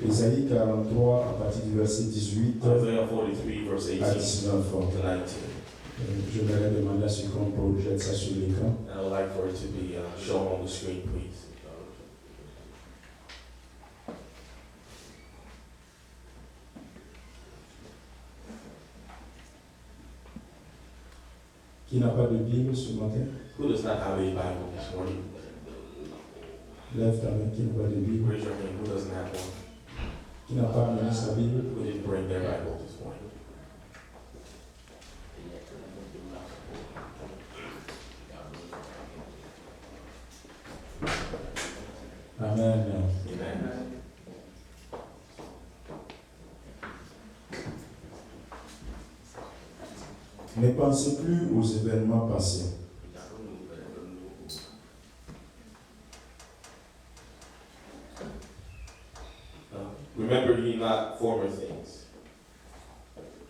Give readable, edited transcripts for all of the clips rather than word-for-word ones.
Isaïe 43 à partir du verset 18 Isaiah 43, verse 18 à 19. to 19. Je vais demander à ce qu'on projette ça sur l'écran. And I would like for it to be shown on the screen, please. Qui n'a pas de Bible ce matin? Who does not have a Bible this morning? Lève ta main qui n'a pas de Bible. Raise your hand. Who doesn't have one? Qui n'a pas amené sa Bible? Who didn't bring their Bible this morning? Amen. Amen. Ne pensez plus aux événements passés. Remember ye not former things,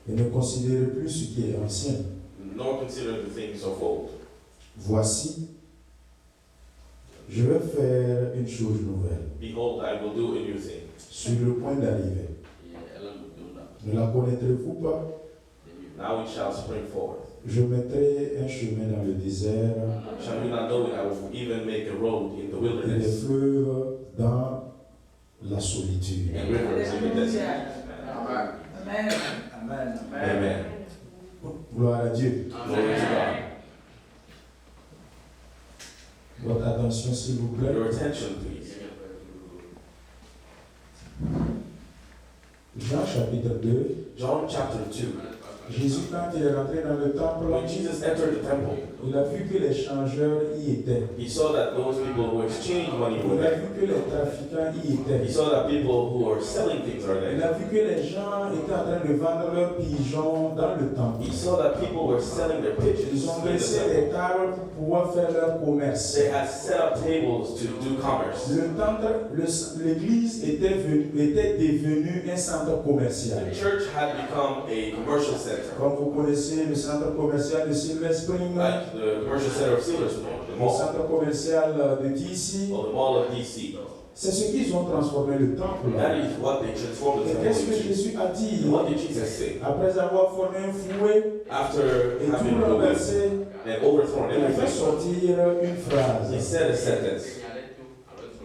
Et ne considérez plus ce qui est ancien. nor consider the things of old. Voici, je vais faire une chose nouvelle, Behold, I will do a new thing. sur le point d'arriver. Ne la connaîtrez-vous pas? Now it shall spring forth. Je mettrai un chemin dans le désert Shall you not know it? I will even make a road in the et des wilderness fleuves dans la solitude. and rivers in the desert. Amen. Amen. Amen. Gloire à Dieu. Glory to God. Votre attention, s'il vous plaît. Your attention, please. Jean chapitre 2. John chapter 2. Jésus, quand il est rentré dans le temple, When Jesus entered the temple, il a vu que les changeurs y étaient. he saw that those people who exchanged money were Il a there. vu que les trafiquants y He étaient. saw that people who were selling things are Il there. a vu que les gens étaient en train de vendre leurs pigeons dans le temple. He saw that people were selling their pigeons Ils ont in the dressé temple. des tables pour pouvoir faire leur commerce. They had set up tables to do commerce. Le temple, l'église était devenue un centre commercial. The church had become a commercial center, Comme vous connaissez le centre commercial de Silver Spring, like the commercial center of Silver Spring, the le mall, centre commercial de DC. or the mall of DC. C'est ce qu'ils ont transformé le temple. That is what they transformed the Et temple qu'est-ce que into. Jésus a dit? And what did Jesus say? Après avoir formé un fouet After et having tout renversé, and overthrown il a fait everything, sortir une he phrase. said a sentence.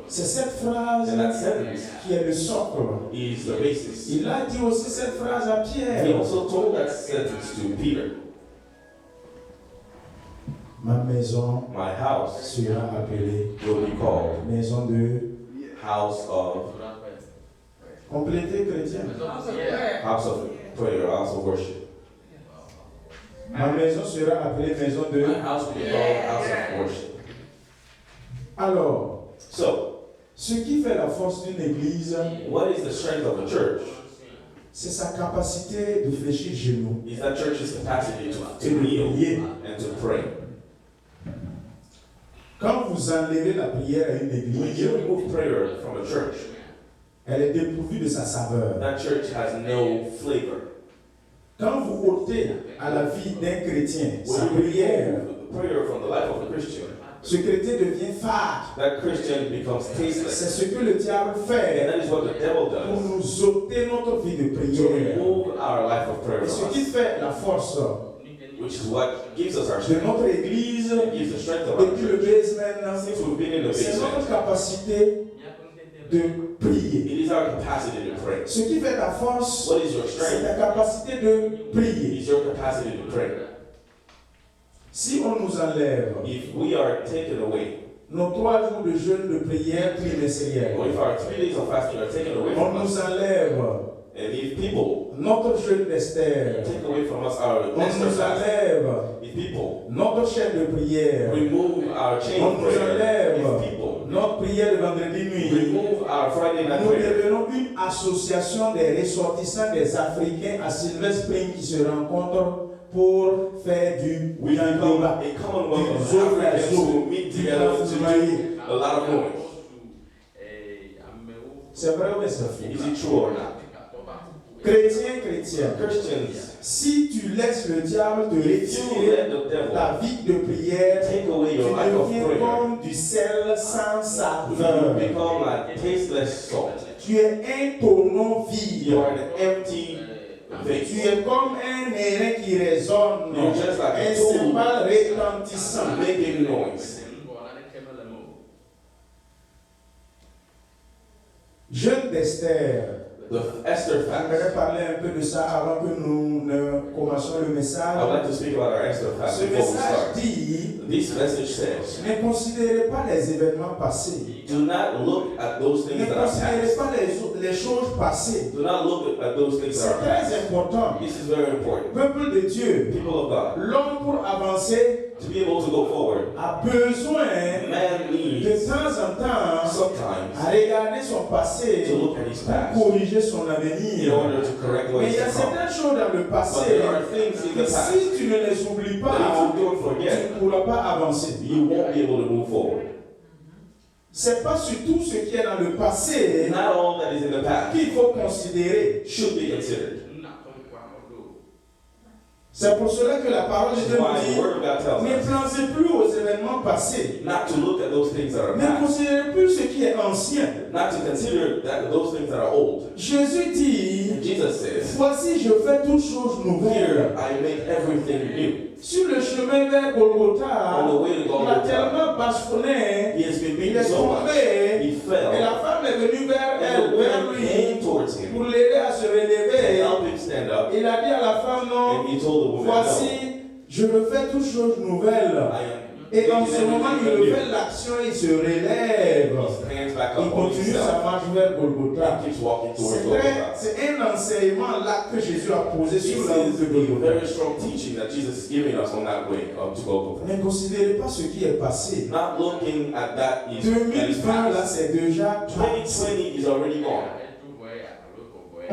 C'est cette phrase And that sentence qui est le socle. is the basis. Il a dit aussi cette phrase à He Pierre. also told that sentence to Peter. Ma maison My house sera appelée will be called maison de house of complété chrétien. house of prayer, house of worship. Ma maison sera appelée maison My de. house will be called house of worship. Alors, So, ce qui fait la force d'une église, what is the strength of a church? c'est sa capacité de fléchir genoux Is that church's capacity et to de kneel prier. and to pray. Quand vous enlevez la prière à une When église, you remove prayer from a church, elle est dépourvue de sa saveur. that church has no flavor. Quand vous ôtez à la vie d'un chrétien sa When you prière, remove prayer from the life of a Christian, ce chrétien devient fade. that Christian becomes C'est tasteless. ce que le diable And fait that is what the devil pour does, nous ôter notre vie de to prière. remove our life of prayer Et ce from qui us, fait la force which is what gives us our de strength. notre église It gives the strength of our depuis le church. basement, Since we've been in the c'est notre basement, capacité de prier. it is our capacity to pray. Ce qui fait ta force, What is your c'est strength? ta capacité de It prier. is your capacity to pray. Si on nous enlève If we are taken away, nos 3 jours de jeûne de prière trimestrielle, or if our 3 days of fasting are taken away on from nous us, enlève and if people notre jeûne d'Esther, take away from us our on extra nous fast, enlève if people notre chaîne de prière, remove our chain on of nous prayer, enlève if people notre prière de vendredi nuit, remove our Friday night nous prayer, devenons une association des ressortissants des Africains à Silver Spring qui se rencontrent pour faire du we become Yangoba. a commonwealth of Africans who meet together to do a lot of noise. C'est vrai ou c'est faux? Is it true or not? Chrétien, chrétien, Christians, si tu laisses le diable te if you retirer let the devil ta vie de prière, take away tu your life of deviens prayer, comme du sel sans you saveur. become like tasteless salt. Tu es un tonneau vide. You are an empty Tu vase. es comme un airain qui résonne, You're just like a un tool. cymbale retentissant. Making noise. Jeune d'Esther. The Esther J'aimerais fast. parler un peu de ça avant que nous ne commencions le I would message. like to speak about our Esther fast Ce before we message start. dit, This message says, ne considérez pas les événements passés. do not look at those Ne things that are considérez past. pas les choses passées. Do not look at those things C'est that are très past. important. This is very important. Peuple de Dieu, People of God, l'homme pour avancer to be able to go forward, a besoin man de needs temps en temps sometimes à regarder son passé to look at his pour past corriger son in avenir. order to correct what Mais il is y a to come. certaines choses dans le But passé there are things in que the past si tu ne les oublies that pas, if you don't tu forget, ne pourras pas avancer. you won't be able to move forward. C'est pas surtout ce qui est dans le passé Not all that is in the past qu'il faut considérer. should be considered. C'est pour cela que la parole de Which is Dieu why nous the dit, Word of God tells ne us pensez plus aux événements passés. not to look at those things that are Ne past, considérez plus ce qui est ancien. not to consider those things that are old. Jésus dit, And Jesus says, voici je fais toutes choses here nouvelles. I make everything new. Sur le chemin vers Golgotha, On the way to il a Golgotha, tellement bâchefonné, he has been il beaten est so much, tombé, he et fell, la femme est venue vers and elle, the vers woman lui, came towards him pour l'aider à se to relever. help him stand up, Il a dit à la femme, non, and he told the woman, no, voici, je refais toutes choses nouvelles. I am Et en making ce moment, il everything refait new. l'action, il se relève. He hands back Il up on continue sa himself marche vers Golgotha. and keeps walking towards C'est Golgotha. un enseignement là que Jésus a posé This sur la route de is a Golgotha. very strong teaching that Jesus is giving us on that way to Golgotha. Ne considérez pas ce qui est passé. Not looking at that is 2020 là, past. c'est déjà passé. 2020 is already gone.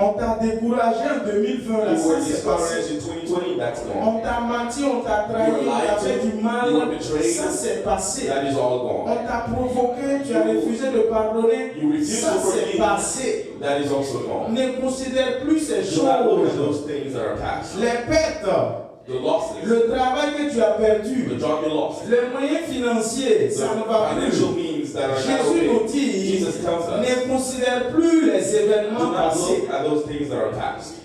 On t'a découragé en 2020 là, You ça were c'est passé. discouraged in 2020, that's gone. On t'a menti, on t'a trahi, You were on t'a lied fait to, du mal, you were betrayed. ça c'est passé. That is all On gone. t'a provoqué, tu as refusé de pardonner, You refuse ça to c'est forgive. passé. That is also gone. Ne considère plus ces Do not look at choses. those things that are past. Les pertes, The losses, le travail que tu as perdu, the job you lost, les moyens financiers, the ça ne va financial plus. means that are not Jésus nous okay. dit, Jesus tells us, ne considère plus les do événements not passés. look at those things that are past.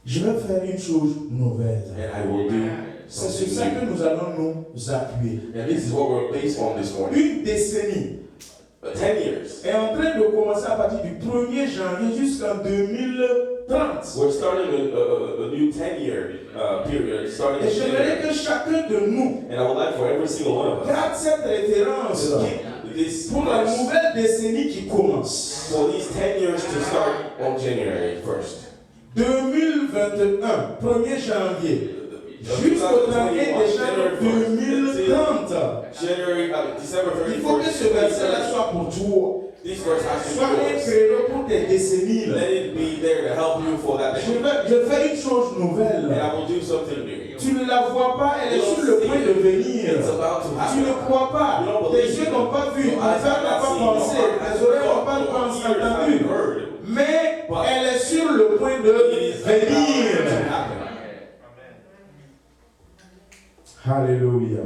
Je vais faire une chose nouvelle. And I will do C'est sur something ça que new. nous allons nous appuyer. And this is what we're based on this morning. Une décennie 10 years. est en train de commencer à partir du 1er janvier jusqu'en 2030. We're starting a new 10-year period, starting Et this j'aimerais year. que chacun de nous And I would like for every single one of us garde cette référence to keep this pour la verse nouvelle décennie qui commence. for these 10 years to start on January 1st. 2021, 1er janvier, jusqu'au 31 décembre 2030. December Il faut que ce 31st. verset-là soit pour toi. This verse has to Sois un be yours. créneau pour tes décennies. Let it be there to help you for that day. Je fais une chose And nouvelle. I will do something new. Tu ne la vois pas, elle est sur le point de venir. It's about to Tu ne happen. crois pas. Tes yeux n'ont pas vu, ton cœur n'a pas pensé, tes oreilles n'ont pas entendu. Mais elle est sur le point de venir. Alléluia.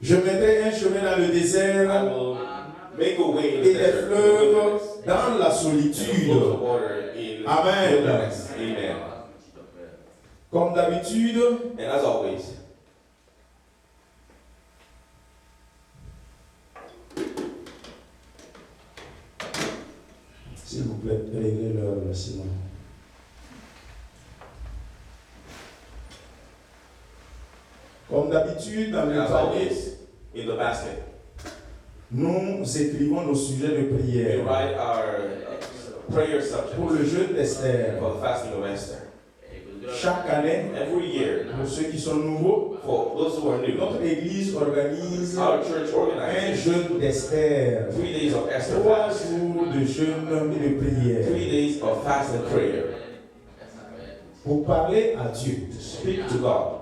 Je mettrai un chemin dans le I désert will make a way in et the des desert, fleuves dans la and solitude. flows of water in Amen. wilderness. Amen. Comme d'habitude, And as always, s'il vous plaît, réglez l'heure, sinon. Comme d'habitude, dans le as panier, always, in the basket, nous écrivons nos sujets de we prière write our prayer subject pour le jeûne d'Esther. for the fasting of Esther. Chaque année, Every year, pour ceux qui sont nouveaux, for those who are new, notre église organise our church un organizes jeûne d'Esther. 3 days of Esther 3 fast, jours de jeûne et de prière 3 days of fast and prayer, pour parler à Dieu. to speak to God.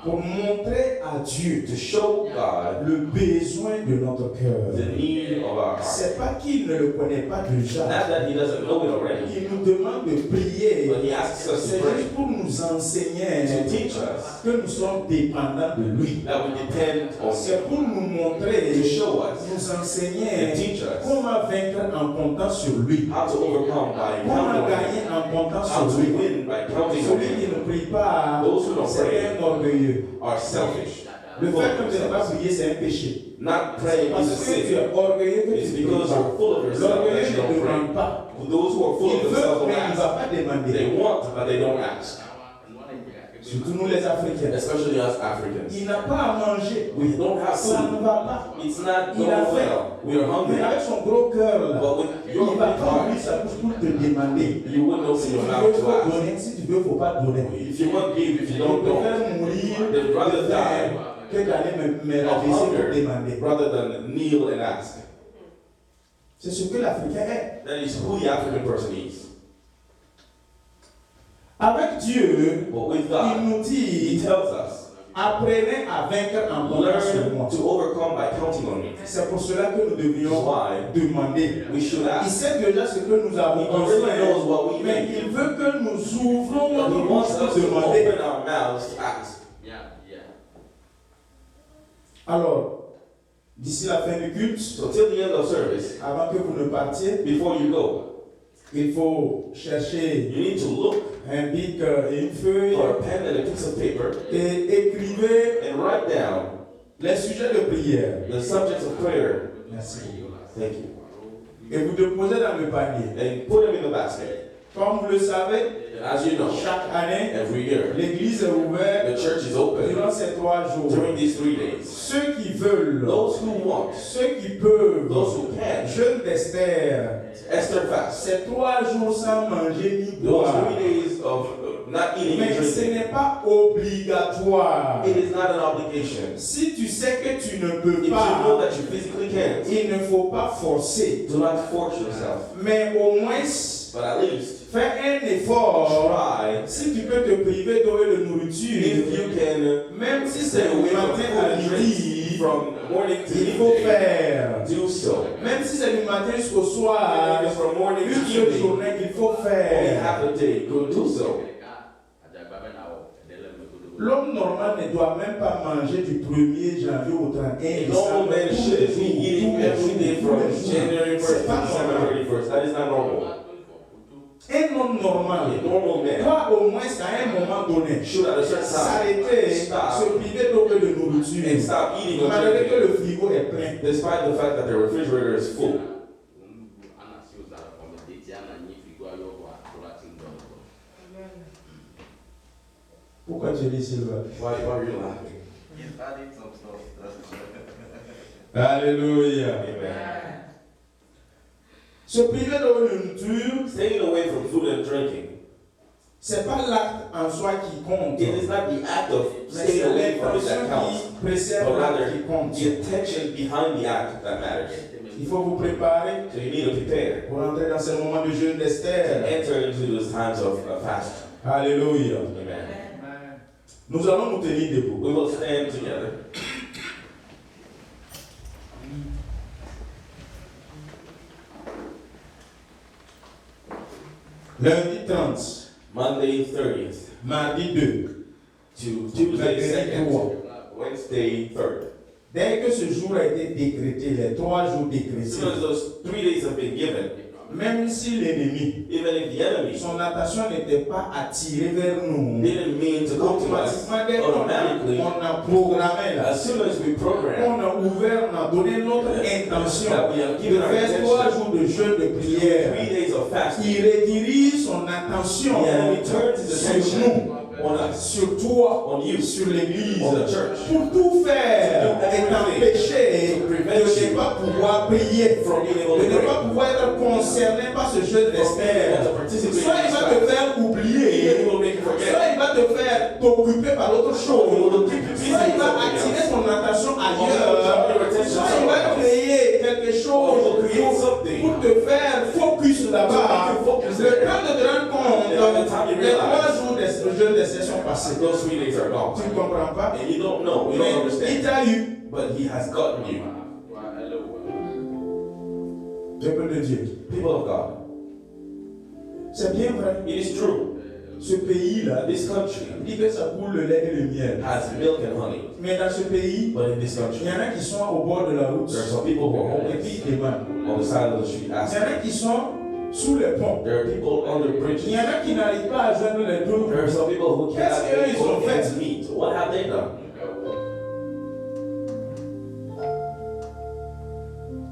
pour montrer à Dieu to show God le besoin de notre cœur. the need of our heart. C'est pas qu'il ne le connaît pas déjà. Not that He doesn't know it already, Il nous demande de prier. but He asks us C'est to pray, juste pour nous enseigner to teach us que nous sommes dépendants de lui. that we depend on Him, C'est pour nous montrer, to show us nous and enseigner teach us comment vaincre en comptant sur lui. how to overcome by Comment counting on Him, gagner en comptant how sur to lui. win by counting on Celui qui Him. ne prie pas, Those who don't c'est pray un orgueilleux. are selfish. Le Full fait of que tu n'aies pas themselves. prié, c'est un péché. Not praying is a Parce que tu sin. es orgueilleux que It's tu ne pries because pas. you're full of yourself that L'orgueilleux you ne don't demande pray. pas. Those who are full Il of veut, themselves don't mais il ne va ask. pas demander. They want, but they don't ask. Surtout nous les Africains. Especially us Africans. Il n'a pas à manger. We don't have Ça food. ne va pas. It's not Il a going faim. well. We are Mais hungry. avec son gros cœur là, But with il your ne va big pas ouvrir heart, sa bouche pour te demander. you wouldn't open Si tu your veux, mouth il to faut ask. donner. Si tu veux, il ne faut pas donner. If you want, give. If you Je don't, don't. préfère mourir They'd rather de die faim que d'aller me of rabaisser pour hunger demander. rather than kneel and ask. C'est ce que l'Africain est. That is who the African person is. Avec Dieu, But with il God, nous He dit, tells us, apprenez à vaincre en comptant sur moi. learn to overcome by counting on me. C'est pour cela que nous Which is devions why demander. we should Il ask. sait déjà ce que nous avons He already knows besoin, what we mais need. il veut que nous ouvrons But He notre wants bouche us pour to demander. open our mouths to ask. Alors, d'ici la fin du culte, So till the end of service, avant que vous ne partiez, before you go, il faut chercher you need to look un bic et une feuille for a pen and a piece of paper et écrivez and write down les sujets de prière. the subjects of prayer. Merci. Thank you. Et vous déposez dans le panier. And put them in the basket. Comme vous le savez, And as you know, chaque année, every year, l'église est ouverte the church is open durant ces 3 jours. during these 3 days. Ceux qui veulent, Those who want, ceux qui peuvent, those who can, jeûne d'Esther, Esther fast. c'est 3 jours sans manger ni Those boire. 3 days of not eating and Mais ce drinking. n'est pas obligatoire. It is not an obligation. Si tu sais que tu ne peux If you know pas, that you physically can't, il ne faut pas forcer. do not force yourself. Mais au moins, But at least fais un effort. try. Si tu peux te priver d'eau et de If nourriture, you can même si stay c'est du away from matin food à and drinks midi, from morning to il faut evening, faire. do so. Même si c'est du matin jusqu'au Even soir, if it's from morning une to seule evening, journée qu'il faut only faire. half a day, go do so. L'homme normal ne doit même pas manger du 1er janvier au 31 A normal man décembre. shouldn't be eating every day from January 1st to C'est pas December normal. 31st. That is not normal. Un homme normal A normal man doit au moins à un moment donné should at a certain time s'arrêter, stop se priver d'eau et de and nourriture. stop eating or Malgré que drinking, le frigo est plein. despite the fact that the refrigerator is full. Pourquoi tu dis Sylvain? Why are you laughing? Alléluia. Amen. Se priver d'eau et de nourriture, Staying away from food and drinking, c'est pas l'acte en soi qui compte. it is not the act of Mais staying c'est away from it that l'intention counts, qui précède but l'acte rather qui compte. the intention behind the act that matters. Il faut vous préparer So you need to prepare pour entrer dans ce moment de jeûne and d'Esther. enter into those times of fast. Alléluia. Amen. Nous allons nous tenir debout. We will stand together. Lundi 30, Monday 30th mardi 2. to Tuesday Mercredi 2nd, Wednesday 3rd. Dès que ce jour a été décrété, les 3 jours As décrétés, soon as those 3 days have been given, même si l'ennemi, even if the enemy son attention n'était pas attiré vers nous, didn't mean to come to us, automatiquement, dès automatically, qu'on a programmé là, as soon as we program on a ouvert, on a donné notre intention that we have de given our faire 3 attention jours de jeûne de 3 prière, days of fasting, il redirige son attention the enemy turns his sur attention nous, on us, sur toi, on you, sur l'église, on the church, pour tout faire et t'empêcher to de prevent you ne pas pouvoir prier, from being able de to ne pray, pas pouvoir être concerné par ce jeûne d'Esther. to participate Soit il in va this te fast. faire Either oublier, he will make you soit forget, il va te faire t'occuper par autre or he chose, will keep you busy soit il with va something attirer else, ton attention or he will ailleurs, turn your attention soit il va somewhere else, créer quelque or he chose will create something pour te faire focus là-bas. to make you focus Le there. temps de te rendre compte, And by the time you les 3 realize jours de jeûne essais sont passés. Those 3 days are gone. Tu ne comprends pas? And you don't know, you don't Mais il understand. t'a eu. But he has gotten you. Peuple de Dieu. People of God. C'est bien vrai. It is true. Ce pays-là, This country il dit que ça coule le lait et le miel. has milk and honey. Mais dans ce pays, But in this il country, y en a qui sont au bord de la route. there are some people who are Et puis homeless ils demandent. on the side of the street Il y en asking. a qui sont sous les ponts. There are people under Il bridges. y en a qui n'arrivent pas à joindre les deux. There are some people who Qu'est-ce cannot qu'eux, make ils ont both fait? ends meet. What have they done?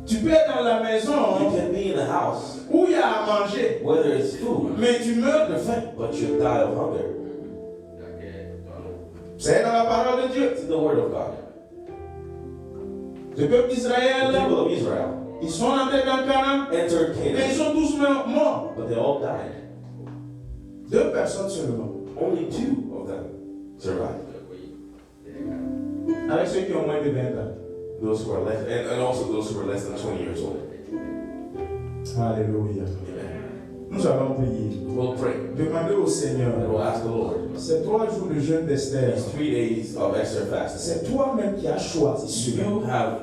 Tu peux être dans la maison You can be in a house où il y a à manger, whether it's food, mais tu meurs de faim. but you die of hunger. C'est dans la parole de Dieu. It's in the word of God. Le peuple The d'Israël, people of Israel ils sont entrés dans Canaan, entered mais ils Canaan, sont tous morts. but they all died. 2 personnes seulement. Only 2 of them survived. Avec ceux qui ont moins de 20 ans. Those who are less, and also those who are less than 20 years old. Alléluia. Amen. Nous allons prier. We'll pray. Demandez au Seigneur. And we'll ask the Lord. Ces 3 jours de jeûne d'Esther, These 3 days of Esther fasting. c'est toi-même qui as choisi cela. You have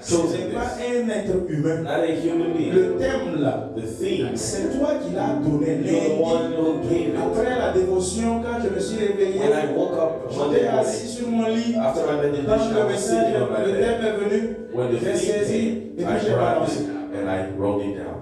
Ce chosen n'est pas this. un être humain. Not a human being. Le thème là, The theme. c'est toi qui l'as donné. You're the one who gave it. Après la dévotion, quand je me suis réveillé, When I woke up j'étais Monday assis morning, sur mon lit. after my Quand meditation, le I was message, sitting on my le bed. thème est venu, When the j'ai theme saisi came, et puis I j'ai grabbed balancé. it and I wrote it down.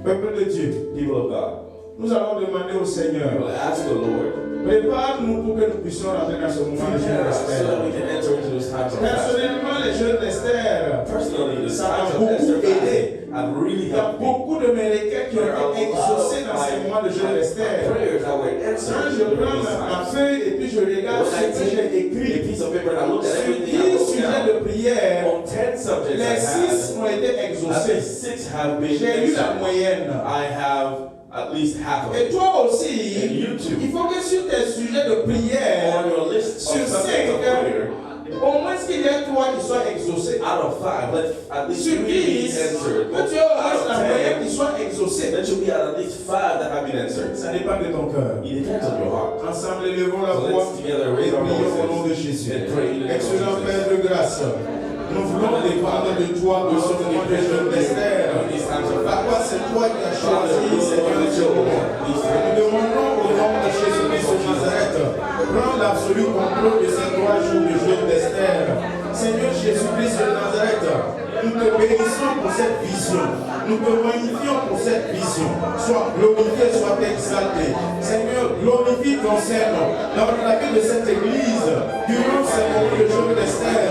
Peuple de Dieu, People of God, nous allons demander au we Seigneur, will ask the Lord, prépare-nous pour que nous puissions rentrer dans ce moment de jeûne prepare us so that we d'Esther. can enter into this time of fasting. Personnellement, les jeûnes d'Esther, Personally, the ça times m'a of beaucoup Esther aidé. fasting have really Il y a helped me. beaucoup de mes requêtes qui ont été exaucées dans ces moments de jeûne d'Esther. Prayers that were Quand answered je during prends this ma time. feuille et puis je regarde When ce I que j'ai take a écrit, piece of paper and I look at sur everything I 10 wrote sujets down, de prière, on 10 subjects les I 6 had, ont été at exaucés. least 6 have been J'ai eu la answered. moyenne. I have at least half of Et it. toi aussi, And you too. il faut que sur tes sujets de prière, On your list sur of 5, subjects of prayer, au moins qu'il y ait 3 qui soient exaucés. out of 5, let at least Sur 3 10, be answered. que tu aies au moins Out la of moyenne 10, qui soit exaucée. that should be at least 5 that have been answered. Ça dépend de ton cœur. It depends on your heart. Ensemble, élevons la So voix let's together et raise our prions au nom de voices Jésus. and pray in the name of Excellent Jesus. Père de grâce, nous voulons dépendre de toi de ce moment de jeûne d'Esther. À quoi c'est toi qui as choisi, Seigneur Dieu. Nous demandons au nom de Jésus-Christ de Nazareth, prends l'absolu contrôle de ces 3 jours de jeûne d'Esther. Seigneur Jésus-Christ de Nazareth, nous te bénissons pour cette vision. Nous te magnifions pour cette vision. Sois glorifié, sois exalté. Seigneur, glorifie ton Seigneur dans la vie de cette église durant ces moments de jeûne d'Esther.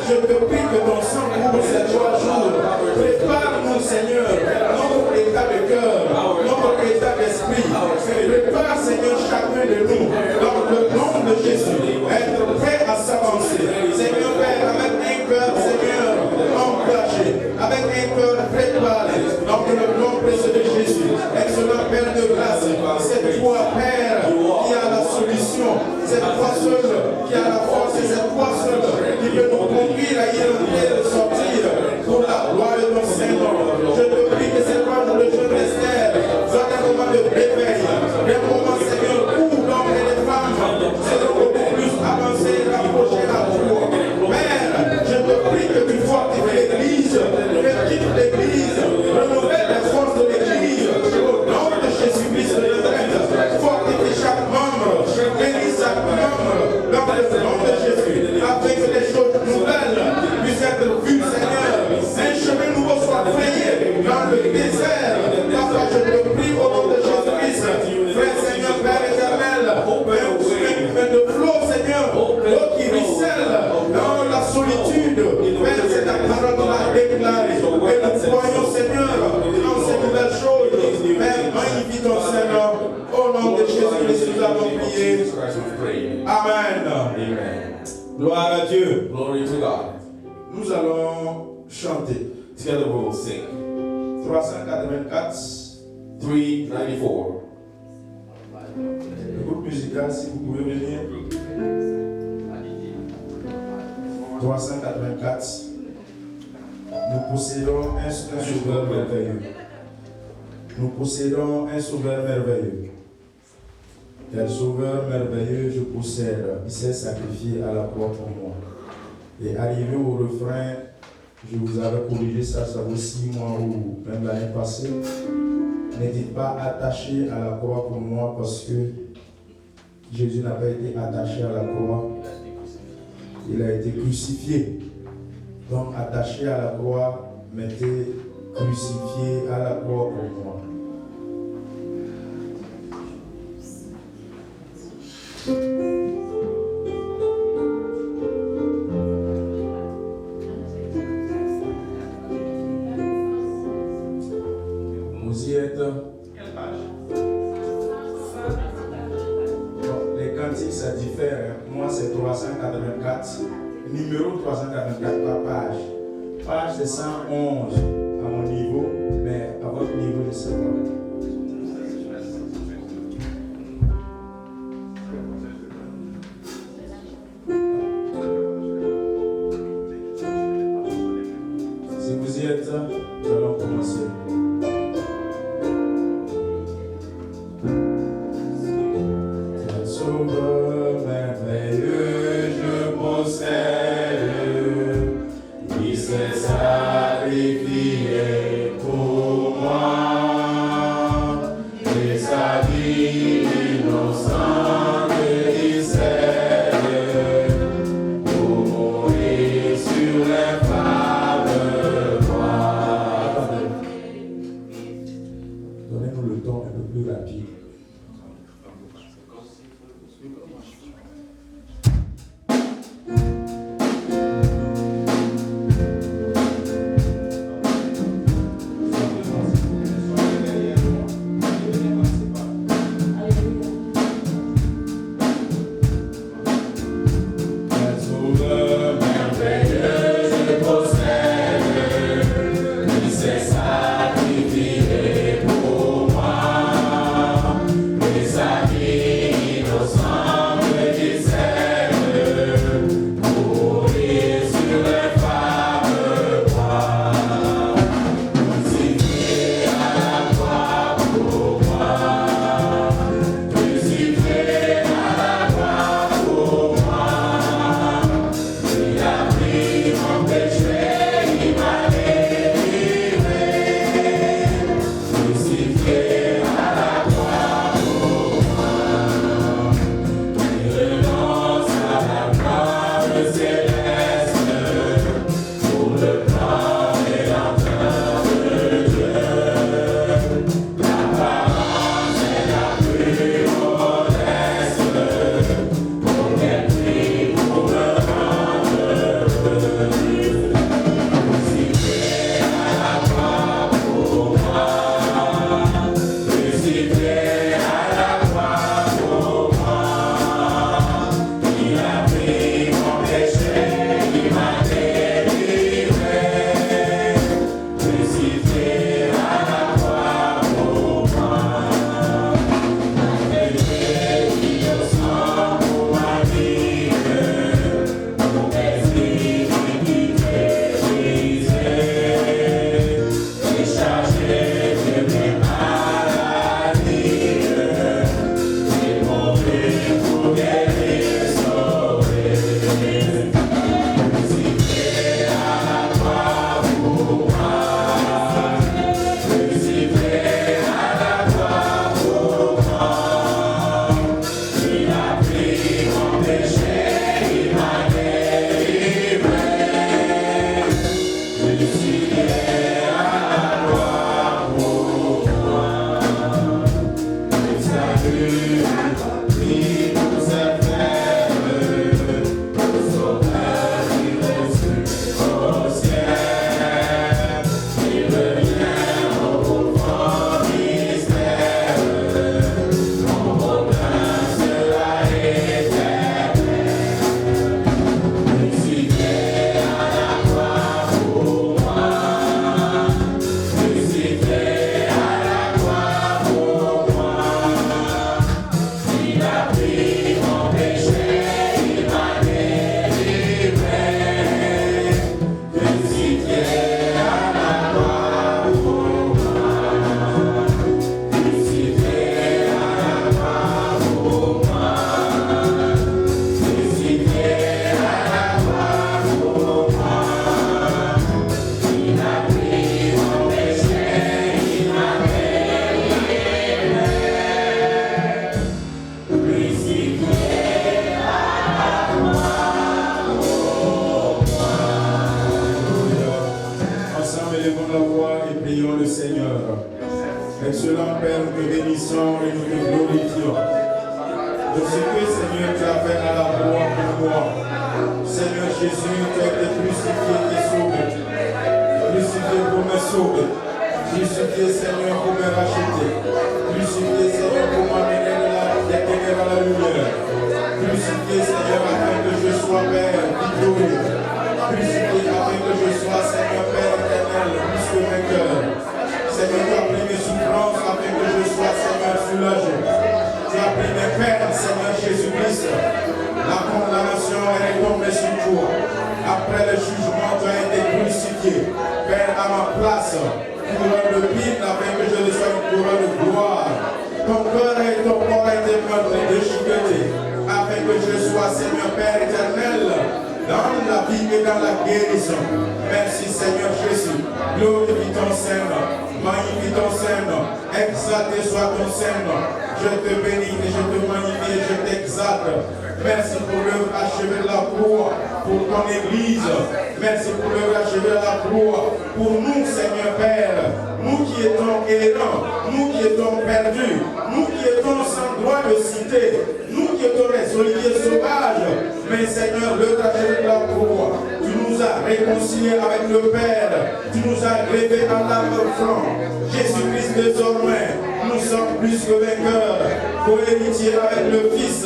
Je te prie que ton sang couvre ces 3 jours. Prépare-nous, Seigneur, notre état de cœur, notre état d'esprit. Prépare, Seigneur, chacun de nous dans le nom de Jésus. Être prêt à s'avancer. Seigneur Père, avec un cœur, Seigneur, engagé, avec un cœur préparé, dans le nom précieux de Jésus. Excellent Père de grâce, c'est toi, Père, qui a la solution. C'est toi seul qui a la force et c'est toi seul qui peut nous conduire à y entrer et sortir pour la gloire de ton Seigneur. Je te prie que ces 3 jours de jeûne d'Esther soient un moment de réveil, un moment, Seigneur, où l'homme et les femmes seront beaucoup plus avancés et rapprochés à toi. Père, je te prie que tu fortifies l'Église, que quitte l'Église, renouvelle les forces de l'Église, au nom de Jésus-Christ de Nazareth, fortifie chaque membre, bénis chaque membre, dans le nom de Jésus, afin que les choses nouvelles puissent être vues, Seigneur. Un chemin nouveau soit frayé dans le désert. Papa, je te prie au nom de Jésus-Christ, Frère Seigneur, Père éternel, un de flot, Seigneur, l'eau qui ruisselle dans la solitude. Père, c'est ta parole qui l'a déclaré. Et nous croyons, Seigneur, dans ces nouvelles choses. Père, magnifie ton Seigneur. Au nom de Jésus-Christ, nous avons prié. Amen. Amen. Gloire à Dieu. Glory to God. Nous allons chanter. Together we will sing. 384. 394. Le groupe musical, si vous pouvez venir. 384. Nous possédons un sauveur merveilleux. Nous possédons un sauveur merveilleux. Quel sauveur merveilleux je possède, il s'est sacrifié à la croix pour moi. Et arrivé au refrain, je vous avais corrigé ça vaut 6 mois ou même l'année passée. Ne dites pas attaché à la croix pour moi parce que Jésus n'a pas été attaché à la croix. Il a été crucifié. Donc attaché à la croix, mettez crucifié à la croix pour moi. Vous y êtes? Quelle page? Bon, les cantiques ça diffère. Hein. Moi c'est 384. Numéro 384 par page. Page c'est 111 à mon niveau, mais à votre niveau je ne sais pas. Si vous y êtes, nous allons commencer. Sauveur merveilleux, je possède, il s'est sacrifié pour moi, et sa vie innocente il cède, pour mourir sur les phares de croix. Attendez, donnez-nous le temps un peu plus rapide. élevons la voix et prions le Seigneur. Excellent Père, nous te bénissons et nous te glorifions. De ce que, Seigneur, tu as fait à la croix pour moi. Seigneur Jésus, tu as été crucifié et sauvé. Crucifié pour me sauver. Crucifié, Seigneur, pour me racheter. Crucifié, Seigneur, pour m'amener des ténèbres à la lumière. Crucifié, Seigneur, afin que je sois Père victorieux. Crucifié afin que je sois, Seigneur, Père éternel, plus que vainqueur. Seigneur, tu as pris mes souffrances afin que je sois, Seigneur, soulagé. Tu as pris mes peines, Seigneur Jésus-Christ. La condamnation est retombée sur toi. Après le jugement, tu as été crucifié. Père, à ma place, couronne de pile afin que je reçoive une couronne de gloire. Ton cœur et ton corps a été meurtri, déchiqueté, afin que je sois, Seigneur Père éternel, dans la vie et dans la guérison. Merci Seigneur Jésus. Glorifie ton Saint-Nom. Magnifie ton Saint-Nom. Exalté soit ton Saint-Nom. Je te bénis et je te magnifie et je t'exalte. Merci pour l'œuvre achevée de la croix pour ton Église. Merci pour l'œuvre achevée de la croix pour nous, Seigneur Père. Nous qui étions errants, nous qui étions perdus, nous qui étions sans droit de cité, nous qui étions les oliviers sauvages. Mais Seigneur, l'œuvre achevée de la croix, tu nous as réconciliés avec le Père. Tu nous as greffés à l'arbre franc. Jésus-Christ désormais, nous sommes plus que vainqueurs, co-héritiers avec le Fils.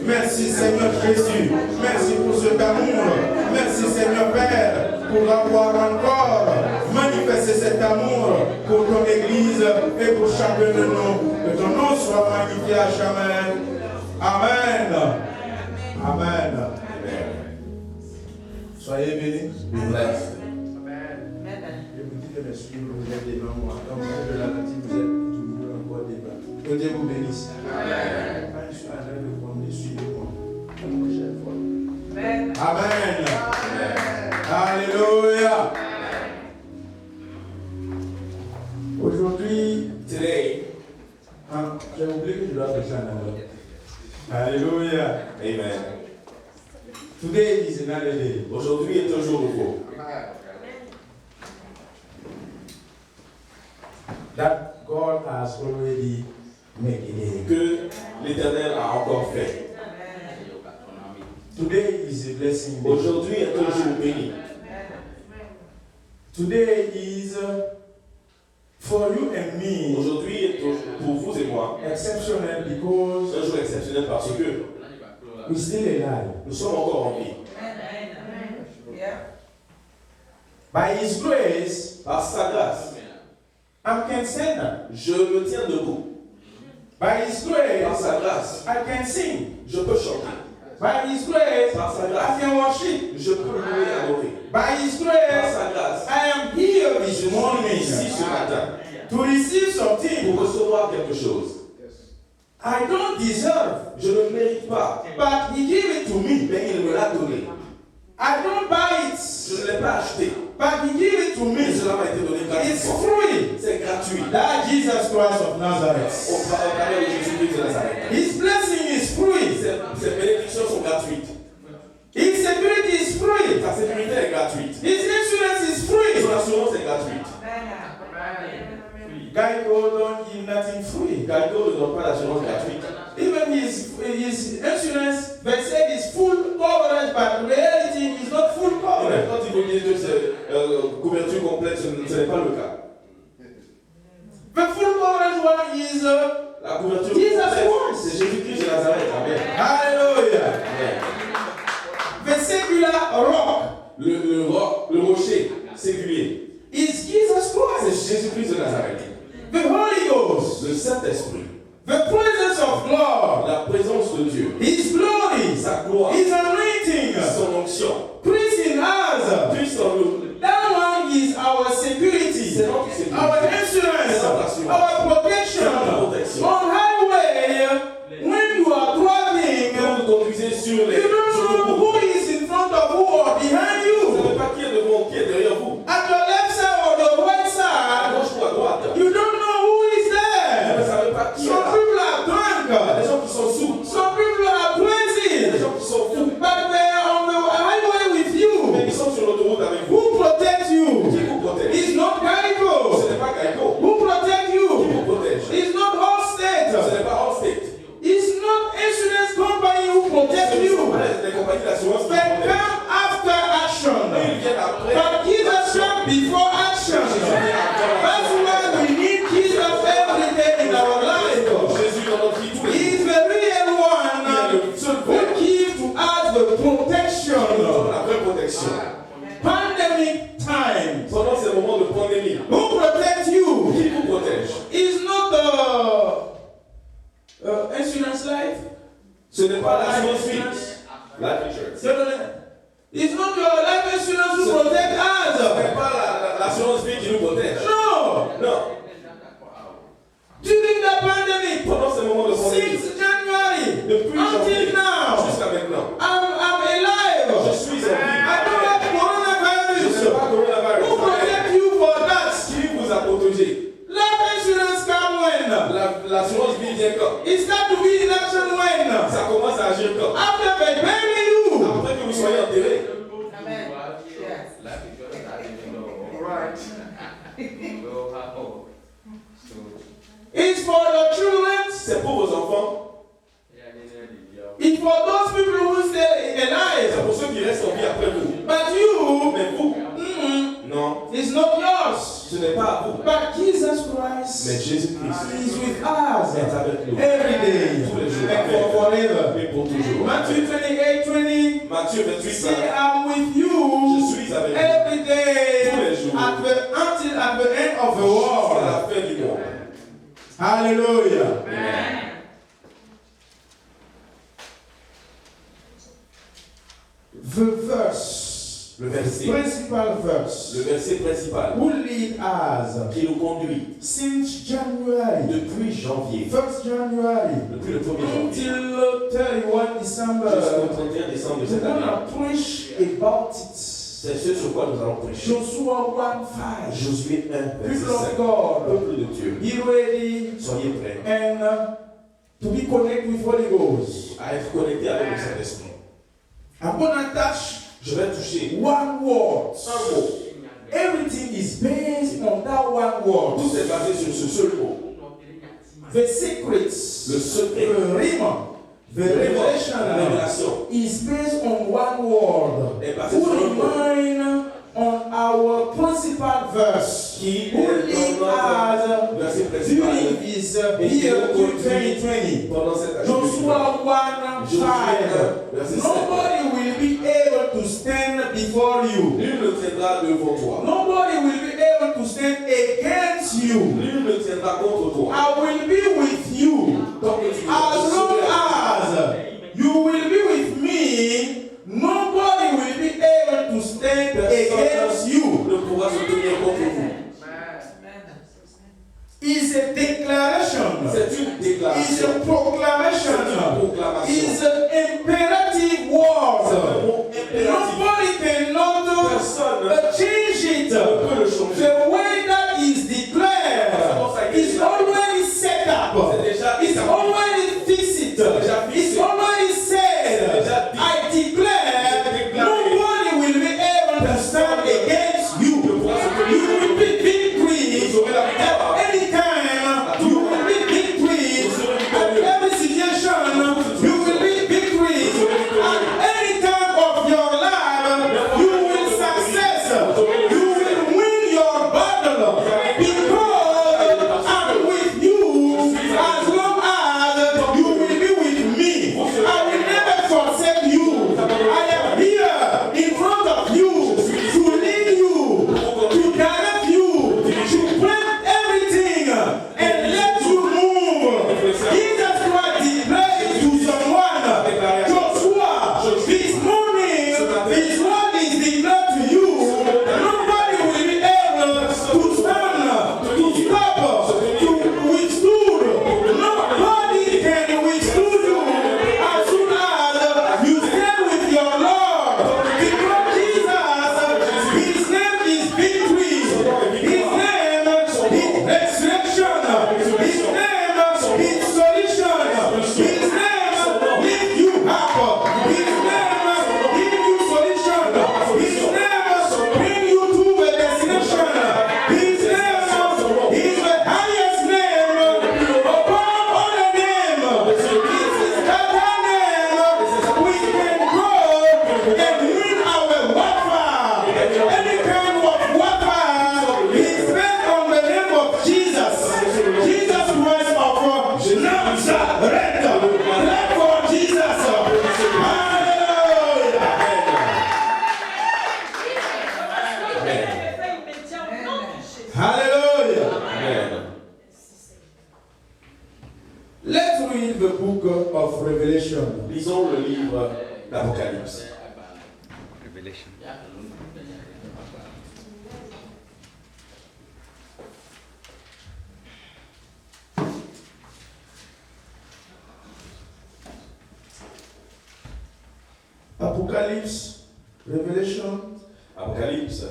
Merci Seigneur Jésus, merci pour cet amour, merci Seigneur Père pour avoir encore manifesté cet amour pour ton Église et pour chacun de nous. Que ton nom soit magnifié à jamais. Amen. Amen. Soyez bénis. Be blessed. Je vous dis que mes suivants, vous êtes devant moi. Donc, de la nature, vous êtes toujours encore devant. Que Dieu vous bénisse. Amen. Quand je suis en train de prendre, suivez-moi. La prochaine fois. Amen. Amen. Alléluia. Aujourd'hui, Today, j'ai oublié que je dois prêcher en anglais. Alléluia. amen. Today is another day. Aujourd'hui est un jour nouveau. That God has already made it. Que l'Éternel a encore fait. Today is a blessing day. Aujourd'hui est un jour béni. Today is for you and me Aujourd'hui est pour vous et moi exceptional un because jour exceptionnel parce que we're still alive. nous sommes encore en vie. By His grace, Par sa grâce, I can stand up. je me tiens debout. By His Par grace, sa grâce, I can sing. je peux chanter. By His grace, Par sa I grâce, can worship. je peux louer et adorer. By His Par grace, sa grâce, I am here je this suis morning ici ce matin to receive something pour recevoir quelque chose. I don't deserve, Je ne mérite pas, but He gave it to me. mais il me l'a donné. I don't buy it, Je ne l'ai pas acheté, but He gave it to mais me. cela m'a été donné It's gratuitement. free. C'est gratuit. That Jesus Christ of Au Nazareth. travers de Jésus-Christ de Nazareth. His blessing is free. Ces bénédictions sont gratuites. His security is free. Sa sécurité est gratuite. His insurance is free. Son assurance est gratuite. Geico don't give nothing free. Geico ne donne pas d'assurance gratuite. Even his insurance, they said is full coverage, but reality is not full Et même coverage. quand ils vous disent que c'est couverture complète, ce n'est pas le cas. The full coverage one is La couverture Jesus complète, Christ. c'est Jésus-Christ de Nazareth. Amen. hallelujah. Amen. The secular rock Le rocher séculier, is Jesus c'est Christ. Jésus-Christ de Nazareth. The Holy Ghost, Le Saint-Esprit, the presence of God, la présence de Dieu, His glory, sa gloire, His anointing, son onction, Christ in us. Christ en nous, That one is our security, c'est notre sécurité. our insurance, our protection. On highway, when you are driving, Quand vous conduisez sur les you don't know who is in front of who or behind vous ne you. savez pas qui est devant, qui est derrière vous, At your left side or the right à side, gauche ou à droite. you don't know who is Vous ne there. savez pas qui est Some là. people are Il y a drunk. des gens qui sont sous, Some people are il y a des crazy. gens qui sont fous. But they are on the highway before action. That's why we need Jesus every day in our life. Jésus dans notre vie tous les He's jours. the real one who gives to us the protection. La vraie protection. Pandemic times. Pendant ces moments de pandémie, Who protects you? qui vous protège? It's not the insurance life. Ce n'est pas Life l'assurance vie. insurance. Life insurance. It's not your life insurance who protect Ce us. n'est pas l'assurance vie qui nous protège. No. Non. During the pandemic, Pendant ces moments de pandémie, since January depuis janvier until now, jusqu'à maintenant, I'm alive. je suis en vie. I don't have Je coronavirus. ne sais pas coronavirus. Who protect you for that? Qui vous a protégé? Life insurance come when? L'assurance vie vient quand? It start to be in action when? Ça commence à agir quand? After they bury you. Après que vous soyez enterré. Amen. Yes. Right. It's for the children. C'est pour vos enfants. It's for those people who stay C'est alive. pour ceux qui restent en vie après vous. But you, Mais vous, non, it's not yours. ce n'est pas à vous. But Jesus Mais Christ Jésus-Christ is with us est avec nous. every day Tous les jours. and for forever. Et pour toujours. Matthew 28:20. Matthieu 28, Say, I'm with you je suis avec vous every tous day les jours until at the end of the jusqu'à world. la fin du monde. Hallelujah. The verse, Le verset, principal verse, le verset principal who lead us qui nous conduit since January, depuis janvier, 1st January, depuis le 1er janvier until 31 December. jusqu'au 31 décembre de We're cette année. going to preach about it. C'est ce sur quoi nous allons prêcher. Joshua 1:5. Josué 1, verset People of 5. God, Peuple de Dieu, be ready soyez prêts and to be connected with Holy Ghost. à être connectés avec le Saint-Esprit. I'm going to touch Je vais toucher one word. un mot. Everything is based on that one word. Tout est basé sur ce seul mot. The secrets, Le secret, the rhema, the revelation la révélation is based on one word. est basée Who sur un mot remain on our principal verse. qui Who lead est dans notre verset us principal during this year 2020. pendant cette année. Joshua 1:5. Verset 5. Nobody will be able to stand before you. Nul ne tiendra devant toi. Nobody will be able to stand against you. Nul ne tiendra contre toi. I will be with you. Tant que tu As long as you will be with me, nobody will be able to stand against you. ne pourra se tenir contre vous. It's a declaration. C'est une It's déclaration. a proclamation. C'est une proclamation. It's an imperative word. C'est un mot impératif. Nobody cannot Personne change it. ne peut le changer. The way that is declared is already set up. Hallelujah. Amen. Let's read the book of Revelation. Lisons le livre d'Apocalypse. Revelation. Apocalypse, Revelation, Apocalypse,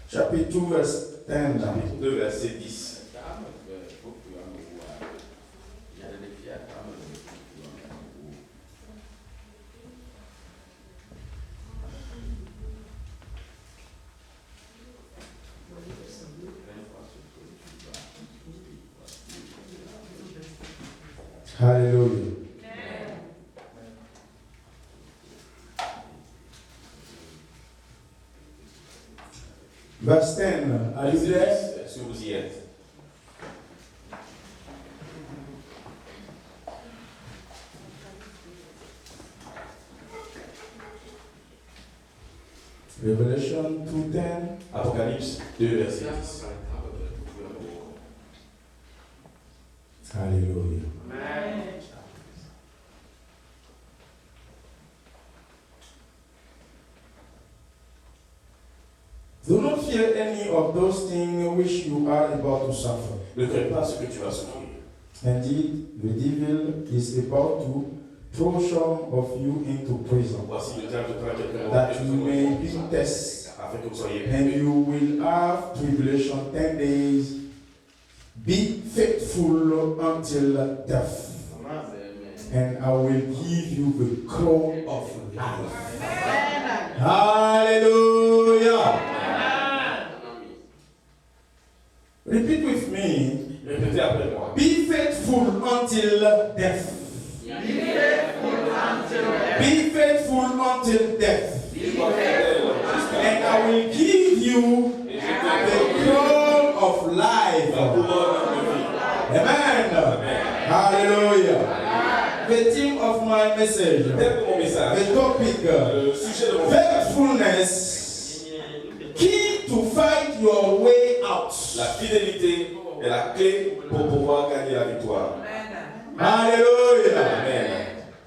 chapitre 2, verse 10. chapitre 2, verset 10. Hallelujah. Verse 10. Are you Verset there? 10, est-ce que vous y êtes? Revelation 2:10. Apocalypse 2, verset 10. Hallelujah. Do not fear any of those things which you are about to suffer. Ne crains pas ce que tu vas souffrir. Indeed, the devil is about to throw some of you into prison, Voici le diable te prend quelqu'un that you may be tested, afin que vous soyez and you will have tribulation 10 days. Be faithful until death, and I will give you the crown of life. Hallelujah. Repeat with me. Répétez après moi. Be faithful until death. Be faithful until death. And I will give you the crown of life. Amen. Hallelujah. The theme of my message, Thème de mon message. the topic, Le sujet de mon message. faithfulness, key to fight your way out. La fidélité est la clé pour pouvoir gagner la victoire. Hallelujah. Amen.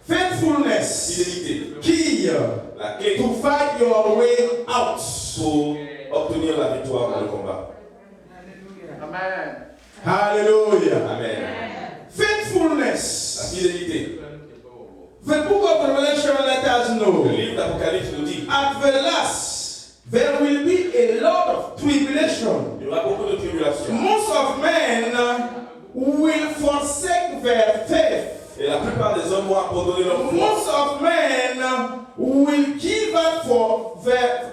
Faithfulness, Fidélité, key la clé to fight your way out. pour obtenir la victoire dans le combat. Hallelujah. Amen. La Faithfulness. fidélité. The book of Revelation let us know Le livre d'Apocalypse nous dit at the last there will be a lot of tribulation. il y aura beaucoup de tribulations. Most of men will forsake their faith. Et la plupart des hommes vont abandonner leur foi. Most of men will give up for their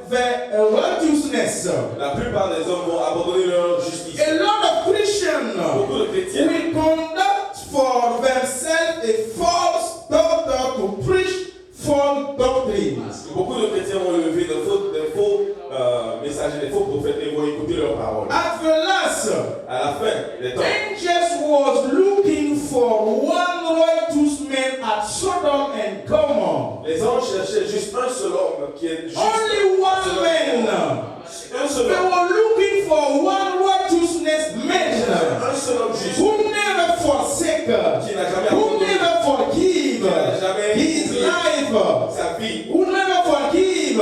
righteousness. La plupart des hommes vont abandonner leur justice. A lot of Christians Beaucoup de chrétiens will conduct for themselves a false doctor to preach false doctrines. Beaucoup de chrétiens vont lever de faux messagers, des faux prophètes et vont écouter leurs paroles. At the last, À la fin des temps, angels was looking for one righteous man at Sodom and Gomorrah. les anges cherchaient juste un seul homme qui est juste. Only one Selon- man. Un seul They homme. were looking for one righteousness man Un seul homme juste. who never forsake, Qui n'a jamais who abandonné never forgive his life, sa vie. who never forgive,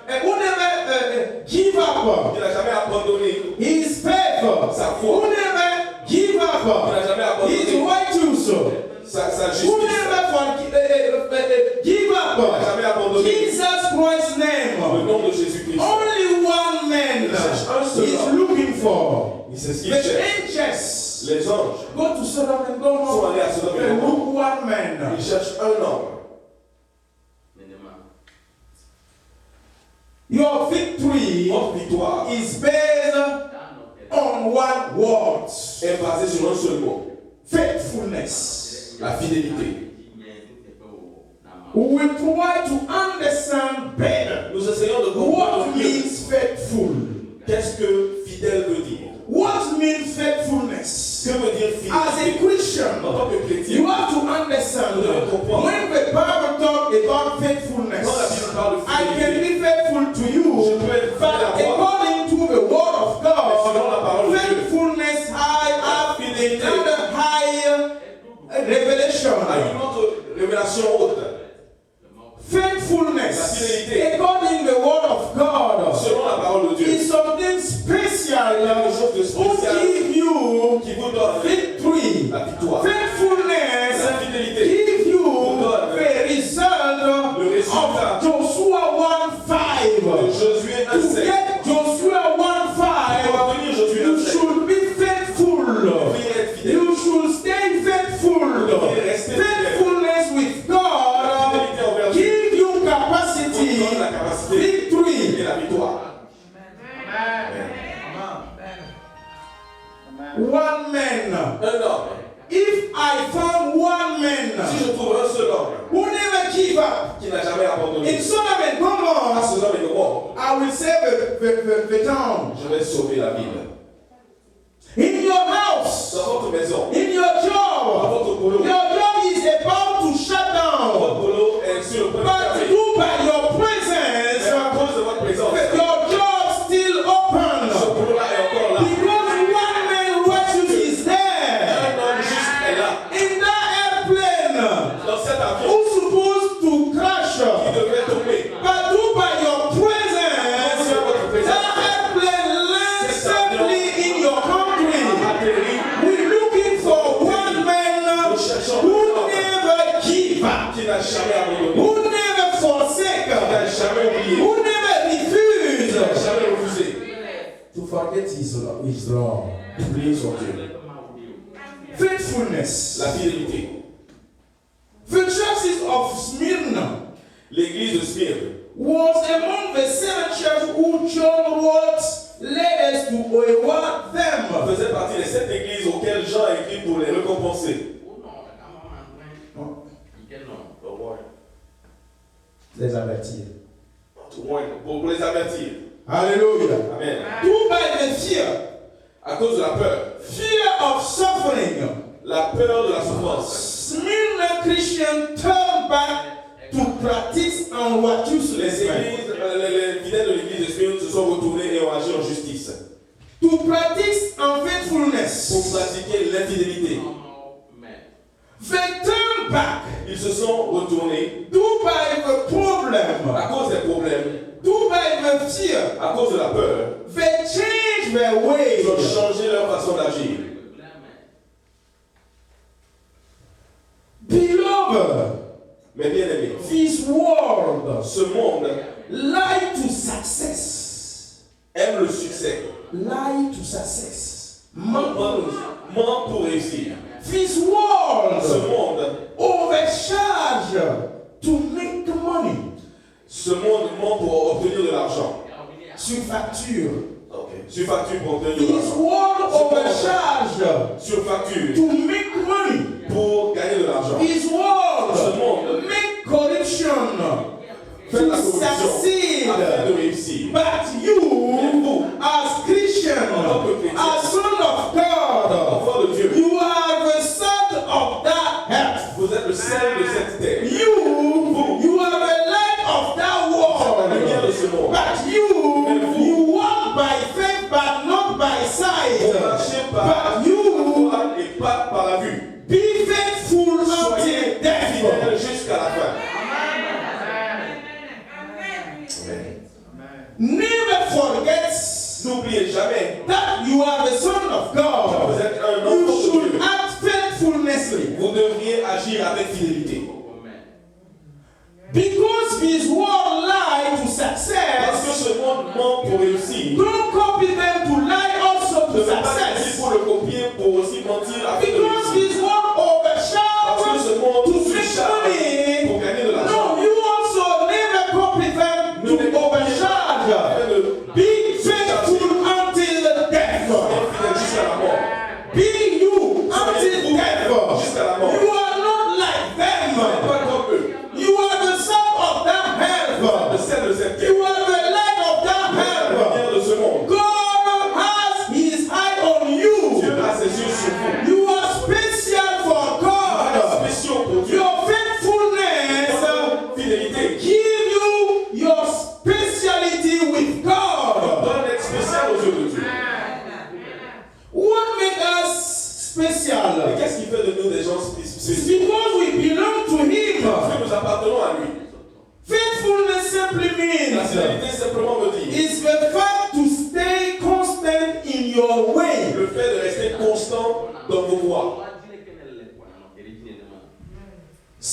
and who never give up Qui n'a jamais abandonné his faith, sa foi. who never give Qui n'a up jamais his abandonné righteous, sa who justice. never give Qui n'a jamais up abandonné Jesus Christ's le name. nom de Jésus-Christ. Only one man is looking for. C'est ce The qu'il cherche. angels Les anges go to Sodom and sont Gomorrah allés à Sodome et and Gomorrhe. look one man. Ils cherchent un homme. Your victory Votre victoire is based on one word: est basée sur un seul mot. faithfulness. La fidélité. We will try to understand better Nous essayons de what comprendre mieux means faithful. qu'est-ce que fidèle veut dire. What means faithfulness? Que veut dire As fidélité? a Christian, En tant que chrétien, you have to understand when the Bible talks about faithfulness, quand la Bible parle de I can fidélité, be faithful to you, je peux être but fidèle à toi. according to the word quelque chose de who spécial give you qui vous donne victory, la victoire. faithfulness, La fidélité give you donne the result le résultat of Joshua 1:5. de Josué To 1:7. get Joshua Pour 1:5, obtenir Josué you 1:7, should be faithful. vous devez être fidèle. You should stay faithful. Faithfulness with God Fidélité envers Dieu give you vous capacity, donne la capacité victory. et la victoire. One man. Un homme, If I found one man si je trouve un seul homme who never give up qui n'a jamais abandonné, in Sodom and à Gomorrah, ce homme est mort, I will save the town. je vais sauver la ville. In your house, Dans votre maison, in your dans job, votre boulot, your job is about to shut down. votre boulot est sur le point de But fermer. you, by your Mais presence, à cause de votre présence, your job still open. ce boulot-là est encore là. Because one man righteous is there. Un homme juste est là. In that airplane, Dans cet avion who's supposed to crash? qui devait tomber, But you, by your presence, that airplane lands safely in your country. atterri, We're looking for one man who never give up, qui n'a jamais abandonné, who never forsake, qui n'a jamais oublié, who never qui n'a refuse jamais refusé to forget his law. d'oublier son Dieu. Faithfulness. La fidélité. The churches of Smyrna L'église de Smyrne was among the 7 churches who John wrote letters to reward them. faisait partie des 7 églises auxquelles Jean a écrit pour les récompenser. Les avertir. Pour les avertir. Hallelujah. Amen. Two by the fear. À cause de la peur. Fear of suffering. La peur de la souffrance. Smyrna Christians turned back to practice unrighteousness. Les fidèles de l'église de Smyrne se sont retournés et ont agi en justice. To practice Pour unfaithfulness. pratiquer l'infidélité. They turned back Ils se sont retournés due by the problem. à cause des problèmes, Due by the fear. à cause de la peur. They changed their ways. Ils ont changé leur façon d'agir. Beloved, Mais bien aimés, this world ce monde lie to success. aime le succès. Lie to success. Ment pour réussir. This world Ce monde, overcharge to make money. ce monde ment pour obtenir de l'argent. Sur facture. Sur facture pour obtenir de This l'argent. world overcharge Sur facture to make money. pour gagner de l'argent. This world Ce monde make corruption fait la to corruption succeed. afin de réussir. But you, as Christian, as son of God, Enfant de Dieu, you are the son of that earth. vous êtes le sel de cette terre. You are the light of that La lumière de world. ce monde. But you walk by faith, but not by Vous sight. marchez par But you la foi et pas par la vue. be faithful Soyez until death. fidèles jusqu'à la fin. Never forget N'oubliez jamais, that you are the son of vous God. êtes un You enfant de should Dieu. act faithfulnessly. Vous devriez agir avec fidélité. Because this world lie to Parce que success, ce monde ment pour réussir. don't copy them to lie also Ne to faites pas ceci success. pour le copier, pour aussi mentir afin de Because réussir. this world Parce que overshadows ce monde to se make charge money. pour gagner de l'argent. No, you also never copy them Ne les to copiez pas overcharge. afin de Be faithful until death. être fidèle jusqu'à la mort. Be you until death. Jusqu'à la mort. You are not like them. Pas comme eux. You are the son of that Le earth. sel de cette terre. You are the light of that La earth. lumière de ce monde. God has his eye on Dieu you. a ses yeux sur vous. You are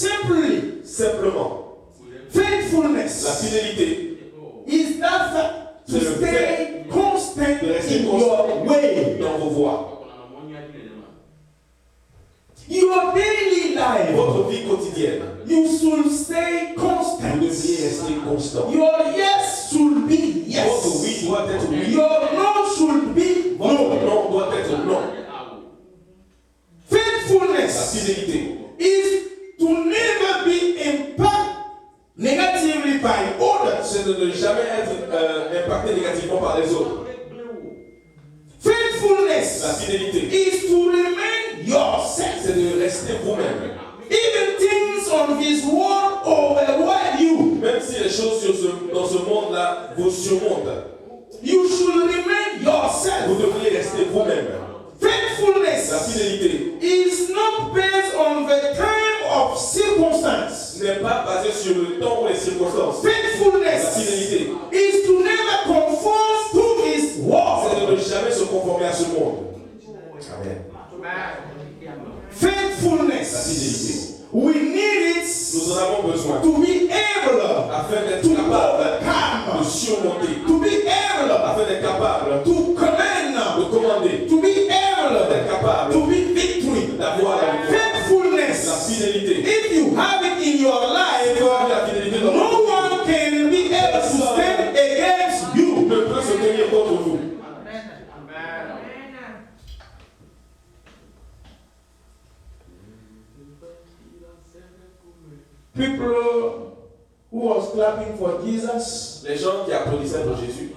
Simply, Simplement, faithfulness la fidélité, is that to C'est le stay constant de rester in constant your way. dans vos voies. Your daily life, Votre vie quotidienne, you should stay vous constant. devriez rester constant. Your yes should be Votre oui yes. doit être oui. Your no should be Votre no. non doit être non. La Faithfulness fidélité, is to never be impacted negatively by others. c'est de ne jamais être impacté négativement par les autres. La Faithfulness fidélité, is to remain yourself. c'est de rester vous-même. Even things on this world overwhelm you. Même si les choses dans ce monde-là vous surmontent, You should remain vous yourself. devriez rester vous-même. La Faithfulness fidélité is not based on the time of circumstance. n'est pas basée sur le temps ou les circonstances. La Faithfulness fidélité, is to never conform to his c'est word. de ne jamais se conformer à ce monde. Amen. La Faithfulness. fidélité, We need it nous en avons besoin to be able afin d'être to capable de overcome, surmonter, to be able afin d'être capable to command, de commander, to be able d'être capable to be victory. d'avoir la victoire. La Faithfulness. fidélité. If you have it in your life, Vous avez la fidélité dans votre no vie. one can be able to stand against you. Ne peut se tenir contre vous. People who was clapping for Jesus Les gens qui applaudissaient pour Jésus,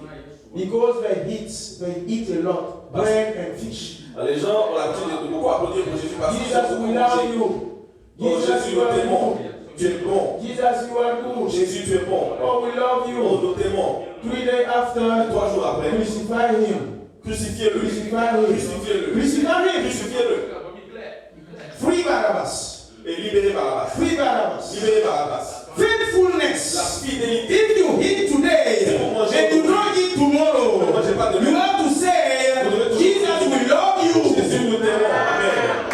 because they eat a lot bread and fish. les gens ont l'habitude de beaucoup applaudir pour Jésus parce qu'ils ont Jesus, beaucoup we love mangé. you. Oh Jesus, Jésus, you nous are t'aimons. good. Tu es bon. Jesus, you are good. Jésus, tu es bon. Oh, we love Oh, you. nous t'aimons. 3 days after, 3 jours après, crucify him. crucifiez-le. Crucify him. Crucifiez-le. Crucify him. Crucifiez-le. Free Barabbas. Et libérez Barabbas. Free Barabbas. Libérez Barabbas. La Faithfulness. fidélité. If you eat today and you don't eat tomorrow, Ne mangez pas de you demain. have to say, Jesus will love you. Jésus, nous t'aimons. Amen.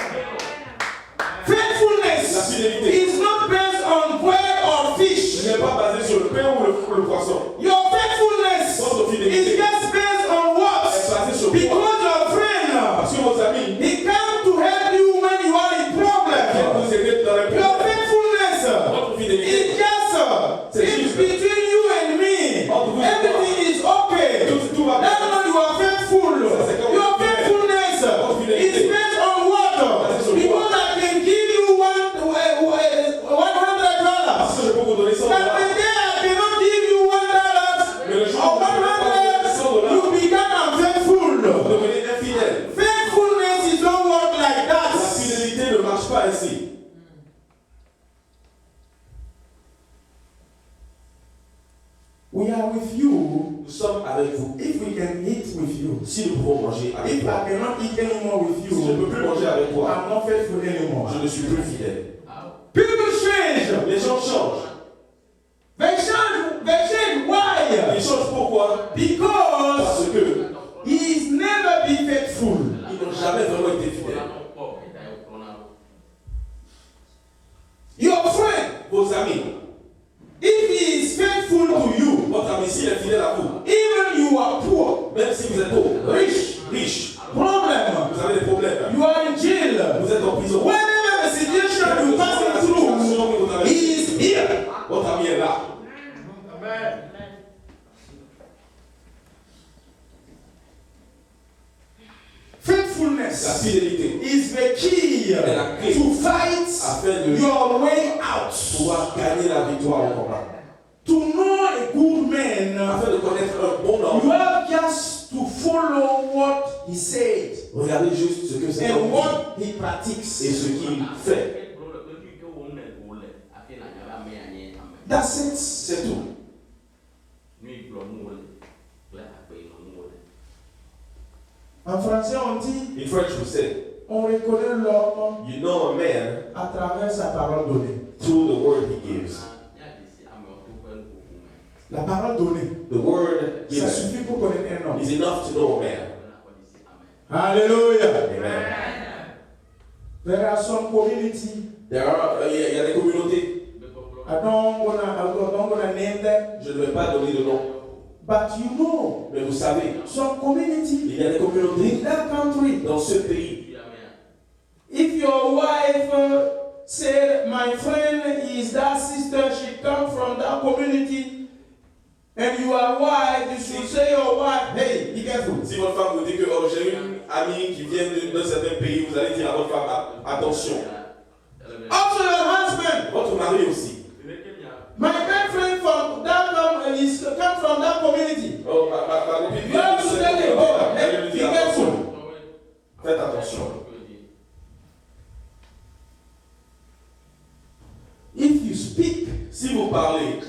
Faithfulness La fidélité. is not based on bread or Ce fish. n'est pas basé sur le pain ou le poisson. Your faithfulness Votre fidélité is just based on what? est basée sur Because quoi? your friend, Parce que vos amis he come to help you when you are in viennent problem. vous aider dans les Your problèmes. faithfulness Votre fidélité, is just it's between you and me. Everything is okay. tout va That's bien. when you are faithful. Your faithfulness is based on what? Because I can give you $100. Parce que je peux vous donner 100 But dollars. the day I cannot give you $1 or 100, you become unfaithful. Vous devenez infidèle. Faithfulness is don't work like La that. fidélité ne marche pas ainsi. We are with you Nous sommes avec vous. if we can eat with you. Si nous pouvons manger avec If toi, I cannot eat anymore with si je ne peux you, plus manger avec toi, I'm not faithful anymore. je ne suis plus fidèle. People change. Les gens changent. They change. They change. Why? Ils changent pourquoi? Because Parce que he's never been faithful. ils n'ont jamais vraiment été fidèles. Your friend, Vos amis, if he is faithful to you, votre ami s'il est fidèle à vous, even you are poor, même si vous êtes pauvre, riche, problem, vous avez des problèmes, you are in jail. vous êtes en prison, Whenever the situation you passing through, he is here. votre ami est là. La Faithfulness fidélité is the key est la clé to fight afin de your way out. pouvoir gagner la victoire au combat. To know a good man, Afin de connaître un bon you homme, have just to follow what he said regardez juste ce que c'est and et what he practices. ce qu'il fait. That's it. C'est tout. En français, on dit In French, we say, on reconnaît l'homme you know a man à travers sa parole donnée. through the word he gives. La parole donnée, The word ça given suffit pour connaître un homme. is enough to know a man. Hallelujah. Amen. There are some community Il y a des communautés. I don't gonna name them, Je ne vais pas donner de nom. but you know, Mais vous savez, some community il y a des communautés in that country. dans ce pays. If your wife said, my friend is that sister, she comes from that community, and you are white, you should say your wife, hey, be careful. Si votre femme vous dit que oh, j'ai une amie qui vient d'un certain pays, vous allez dire à votre femme, attention. Also your husband, Votre mari aussi. my girlfriend from that come from that community. Oh, ma copine You have to tell him, oh, elle hey, lui be dit careful. attention. Faites attention. If you speak, Si vous parlez,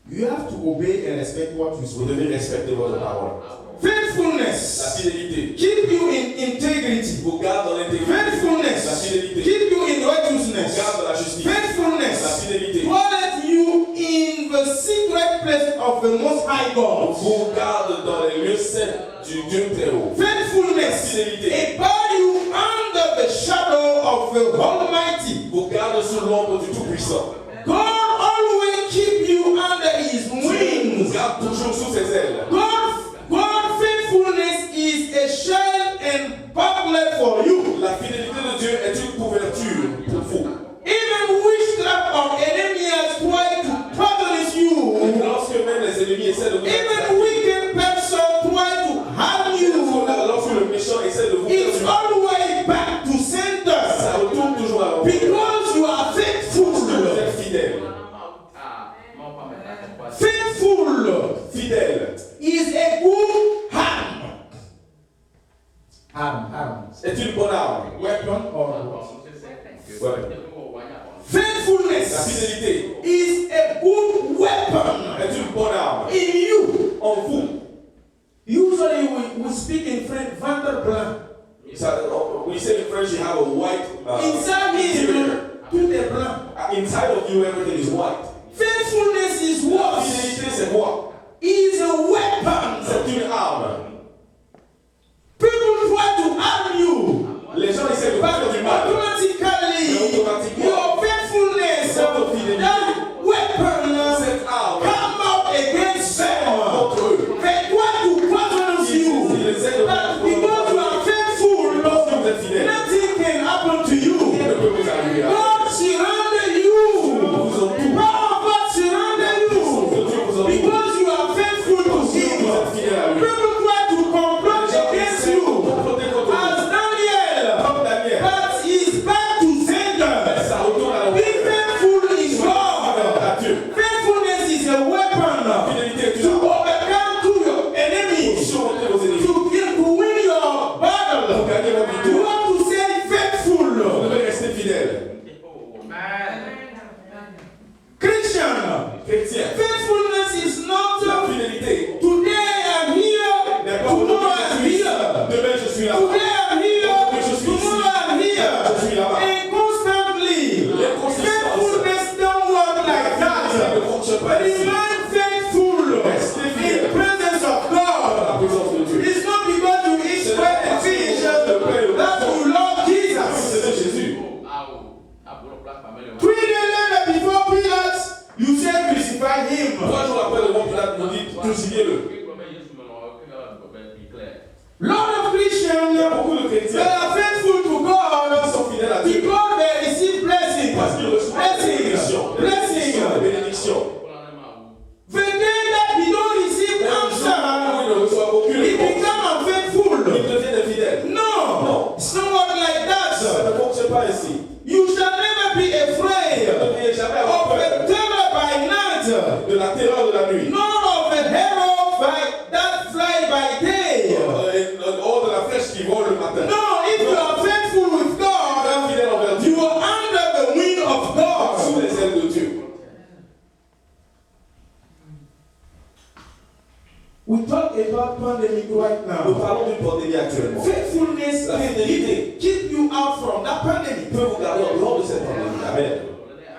you have to obey and respect what you vous speak. devez respecter votre parole. La Faithfulness fidélité keep you in integrity. vous garde dans l'intégrité. La Faithfulness fidélité keep you in vous righteousness. garde dans la justice. La Faithfulness fidélité dwelleth you in the secret place of the Most High God. vous garde dans les lieux saints du Dieu très haut. Faithfulness abide you under the shadow of the Almighty. Vous garde sous l'ombre du Tout-Puissant. God always keep you under His Vous wings. garde toujours sous ses ailes. God faithfulness is a shield and buckler for you. La fidélité de Dieu est une couverture pour vous. Even witchcraft of enemies try to trouble you. Lorsque même les ennemis essaient de vous Even wicked person try to harm you. lorsque le méchant essaie de vous It's faire always back to center. ça retourne toujours à l'envers. Because you are faithful. Vous êtes fidèle. Faithful Fidèle is a good arm. Arm. est une bonne arme. Weapon or what? Ouais. La Faithfulness fidélité is a good weapon est une bonne arme in you. en vous. Usually we speak in French, ventre blanc. Ça, we say in French, you have a white Inside me, interior. tout est blanc. Inside of you, everything is white. Faithfulness is La what? fidélité, c'est quoi? Is a weapon. C'est une arme. People try to harm you, Les gens essaient de vous faire but du mal. automatically your faithfulness, that weapon, Cette arme come out against them. contre eux. They try to poison you, but because you are faithful, Parce que vous êtes fidèle, nothing can happen to you. il ne peut vous arriver à God surrounded you. vous en tout. Power of God surrounded you. Because you are faithful to Vous Him. êtes fidèle à lui. People try to complot against you as Daniel, Comme Daniel, but he's back to sender. ça retourne à Be l'envers. faithful in God. À Dieu. Faithfulness is a weapon Fidélité est to une arme. overcome to your Pour enemies, surmonter vos ennemis. to win your Pour battle. gagner votre You victoire. have to stay Vous faithful. devez rester fidèle. Christian, Chrétien. faithfulness is not La fidélité. today I'm here, N'est pas tomorrow aujourd'hui I'm je suis. here. Demain je suis là. Today I'm here, Je suis ici. tomorrow I'm here. Je suis là-bas. And constantly, faithfulness don't work like Ça that. ne fonctionne pas ici. Remain faithful Restez fidèle. in presence of Dans la God. présence de Dieu. It's not because you eat bread and fish that you love Jesus. C'est Jésus. 3 days later, before Pilate, you say crucify him. 3 jours après le mot Pilate nous dit crucifiez-le. Lot of Christians, Beaucoup de they chrétiens are faithful to God sont fidèles à Dieu because they receive blessing. parce qu'ils reçoivent des bénédictions. Des bénédictions. The day that he don't receive Ils answer, ne reçoivent aucune he réponse. become unfaithful. Ils deviennent infidèles. No, it's not work like Ça that. ne fonctionne pas ainsi. You shall never be Ne afraid deviez jamais avoir of peur the terror by night, de la terreur de la nuit. nor of the arrow that fly by day. Hors de la flèche qui vole le matin. No, if you are faithful with God, Fidèle envers Dieu. you are under the wing of God. Sous les ailes de Dieu. We talk about pandemic right Nous now. parlons d'une pandémie actuellement. Faithfulness La can fidélité keep you out from that pandemic. peut vous garder en dehors de cette pandémie. Amen.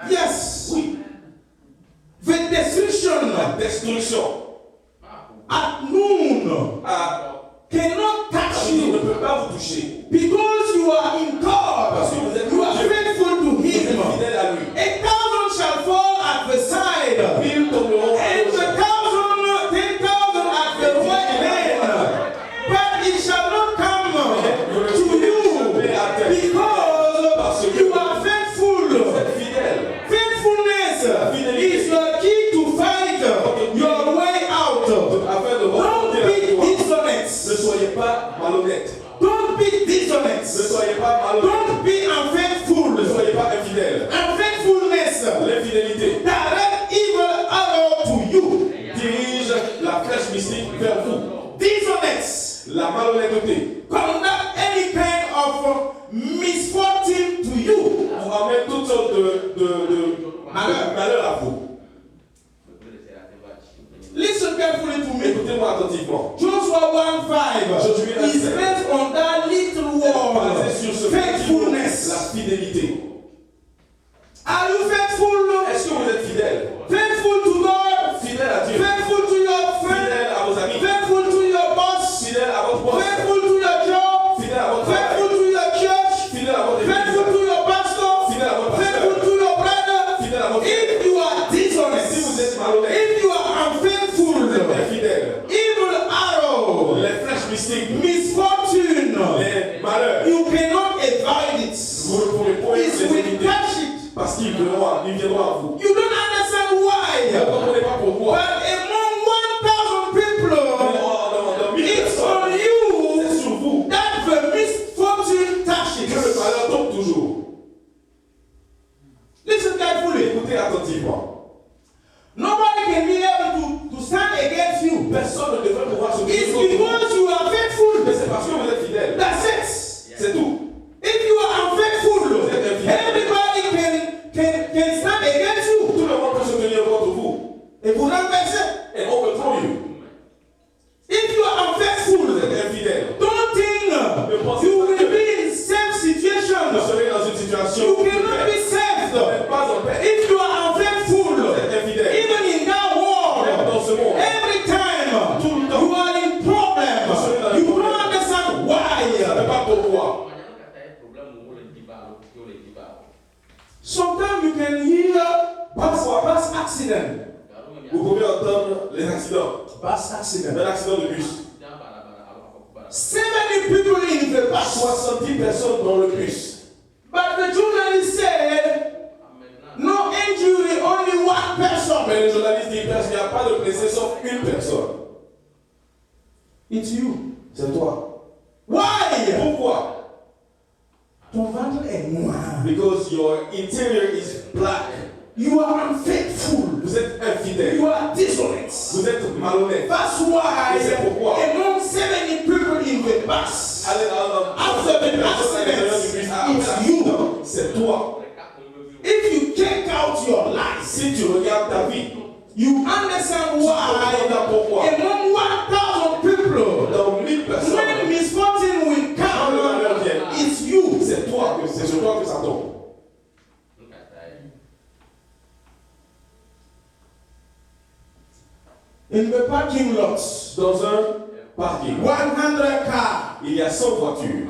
Yes. Oui. The destruction La destruction at noon cannot touch ne you peut pas vous toucher. because you are in God. Parce que vous êtes You are Dieu. afin de Don't rencontrer la be victoire. Ne dishonest. soyez pas malhonnête. Don't be Ne dishonest. soyez pas malhonnête. Don't be unfaithful. Ne soyez pas infidèle. Unfaithfulness L'infidélité direct evil arrow to you. dirige la flèche mystique vers vous. Dishonest La malhonnêteté conduct any kind of misfortune to you. vous amène toutes sortes de malheurs à vous. Listen carefully to me. Écoutez-moi attentivement. Joshua 1:5 Josué is 1:5. based on that little word, Basé sur ce petit mot, faithfulness. la fidélité. Are you faithful? Est-ce que vous êtes fidèle? Faithful to God? Fidèle à Dieu. Faithful to your friend? Fidèle à vos amis. Faithful to your boss? Fidèle à votre boss. Faithful to your job? Fidèle à votre Faithful travail. to your church? Fidèle à votre Faithful église. to your pastor? Fidèle à votre Faithful pasteur. to your brother? Fidèle à votre If you are dishonest, Si vous êtes malhonnête, if you are unfaithful, infidèle, evil arrow, les flèches mystiques, misfortune, les malheurs, you cannot avoid it. vous ne pourrez point It les will éviter catch it. parce qu'ils viendront à vous. You don't understand Vous ne why. comprenez pas pourquoi. But among 1,000 people, Dans 1000 it's on personnes, you c'est sur vous that the misfortune que le touches. malheur tombe toujours. Listen carefully. Écoutez attentivement. Nobody can be able to stand against you. Personne ne devrait pouvoir se It's contre vous. because you are Mais faithful. c'est parce que vous êtes fidèle. That's it. C'est tout. If you are unfaithful, everybody can stand against you. Tout le monde peut se tenir contre vous. Et vous renversez. Et on peut trop you. If you are Vous unfaithful, êtes infidèle. don't think you will be in same situation. Vous serez dans une situation You où vous cannot be n'êtes saved. pas en paix. If you are unfaithful, Vous êtes infidèle. even in that Même world, dans ce monde. every time you are in problem, you don't understand Je ne why. sais pas pourquoi. Sometimes you can hear bus accident. Vous pouvez entendre les accidents. Bus accident. Un accident de bus. 70 people in the bus. 70 personnes dans le bus. But the journalist said, no injury, only one person. Mais le journaliste dit qu'il n'y a pas de blessé sauf une personne. It's you. C'est toi. Why? Pourquoi? Ton ventre est noir. Because your interior is black. You are unfaithful. Vous êtes infidèle. You are dishonest. Vous êtes malhonnête. That's why Et c'est pourquoi. among 70 people in the bus, Allez, after the accident, it's you. c'est toi. If you check out your life, Si tu regardes ta vie, you understand why pourquoi. among 1,000 people, Dans 1000 when personnes, misfortune will quand le malheur come, vient, it's you. c'est toi, c'est sur toi que ça tombe. In the parking lot, Dans un parking, 100 cars. il y a 100 voitures.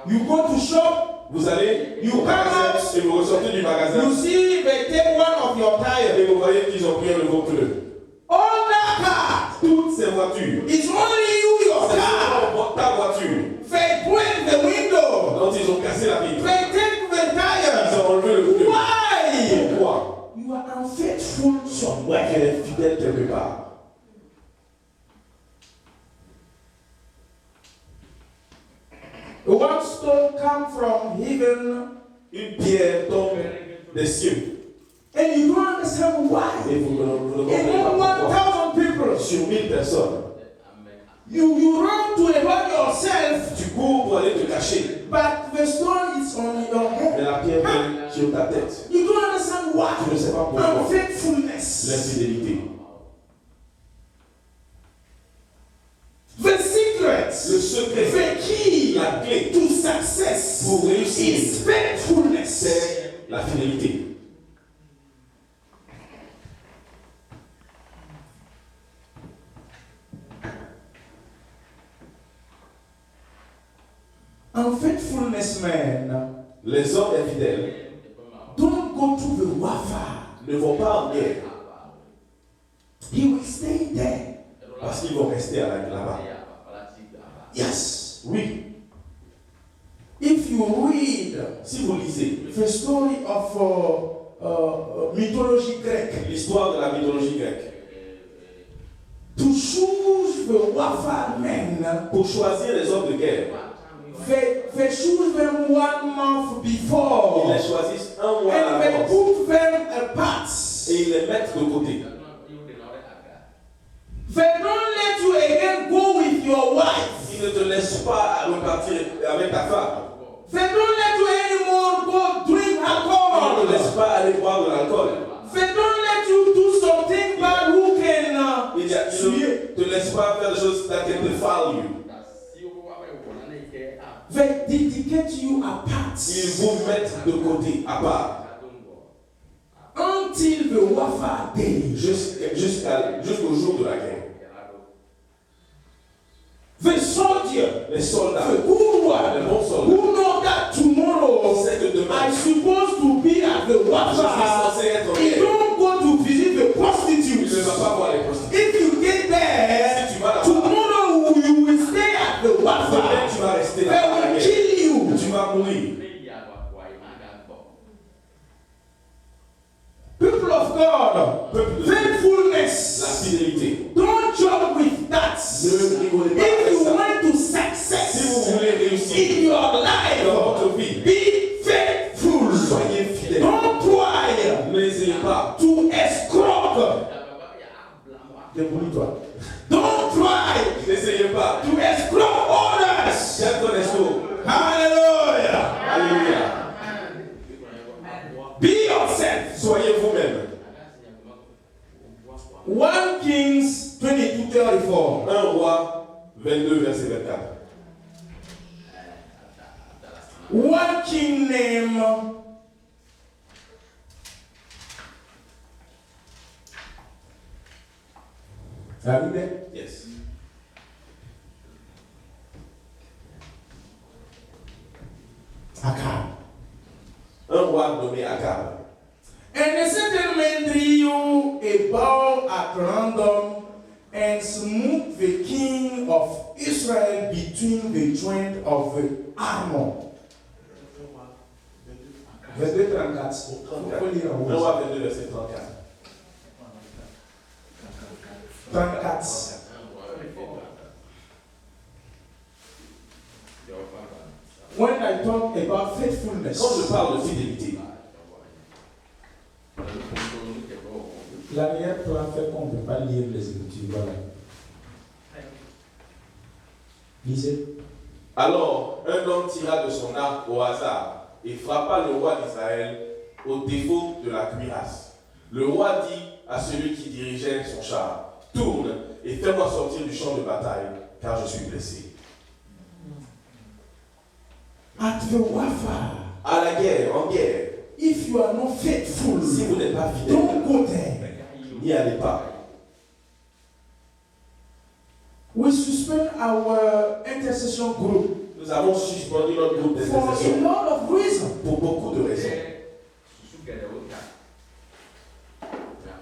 You go to shop, Vous allez You au magasin come et vous ressortez du magasin you see they take one of your tires. et vous voyez qu'ils ont pris un nouveau pneu. All that car, Toutes ces voitures, it's only you, your c'est car. seulement ta voiture They break the window. dont ils ont cassé la vitre. They take the Ils tire. ont enlevé le pneu. Why? Pourquoi? You are unfaithful somewhere. Elle est fidèle quelque part. One stone come from heaven Une pierre tombe des cieux and you don't understand why. et vous ne comprenez Among pas pourquoi. 1,000 people, Sur 1000 personnes, you run to about yourself, tu cours pour aller te cacher, but the stone is on your mais head. la pierre tombe sur ta tête. You don't understand why. Tu ne sais pas pourquoi. Unfaithfulness. L'infidélité. The secret, Le secret, the key la clé to success pour réussir, is faithfulness. c'est la fidélité. Unfaithfulness men Les hommes infidèles don't go to the warfare. ne vont pas en guerre He will stay there. parce qu'ils vont rester là-bas. Yes. Oui, If you read si vous lisez the story of mythology Greek, l'histoire de la mythologie grecque, to choose the warfare men, pour choisir les hommes de guerre, they choose them 1 month before. ils les choisissent un mois à And they l'avance put them apart. et ils les mettent de côté. They don't let you again go with your wife. Ils ne te laissent pas repartir avec ta femme. They don't let you anymore go drink Ils ne te alcohol. laissent pas aller boire de l'alcool. They don't let you do something bad who can Ils ne te laissent pas faire des choses that can defile you. they dedicate you apart Ils vous mettent de côté, à part, until the warfare day. jusqu'au jour de la guerre. The soldier, Les soldats, the good one, les bons soldats, who know that tomorrow c'est que demain, I'm supposed to be at the je suis warfare. censé être en He guerre. don't go to visit the Il prostitutes. ne va pas voir les prostituées. If you get there, Si tu vas là-bas, tomorrow you will stay at the demain warfare. tu vas rester They là à la will guerre. kill you. Tu vas mourir. People of God, Peuple de Dieu, la faithfulness. fidélité. Don't joke with that. Ne rigolez pas If avec you ça. want to Si vous success voulez réussir in your dans life, votre vie, be faithful. soyez fidèles. Don't try N'hésitez pas. to escroque. Débrouille-toi. Don't try N'essayez pas. to escroque others. Tiens ton escroc. Hallelujah. Alléluia. Be yourself. Soyez vous-même. 1 Kings 22:34. 1 Roi 22, verset 24. 1 king name Are you there? Yes. Akab. Un roi nommé Akab. And a certain man drew a bow at random and smote the king of Israel between the joint of the armor. Verset 34. Faut lire en 1 haut. Roi 22, verset 34. 34. When I talk about faithfulness, Quand je parle de fidélité, l'arrière-plan fait qu'on ne peut pas lire les Écritures. Voilà. Lisez. alors un homme tira de son arc au hasard et frappa le roi d'Israël au défaut de la cuirasse. Le roi dit à celui qui dirigeait son char, tourne et fais-moi sortir du champ de bataille, car je suis blessé. At the warfare, À la guerre, en guerre, if you are not faithful, si vous n'êtes pas fidèle, don't go there. n'y allez pas. We suspend our intercession group Nous avons suspendu notre groupe for a d'intercession lot of reasons. pour beaucoup de raisons.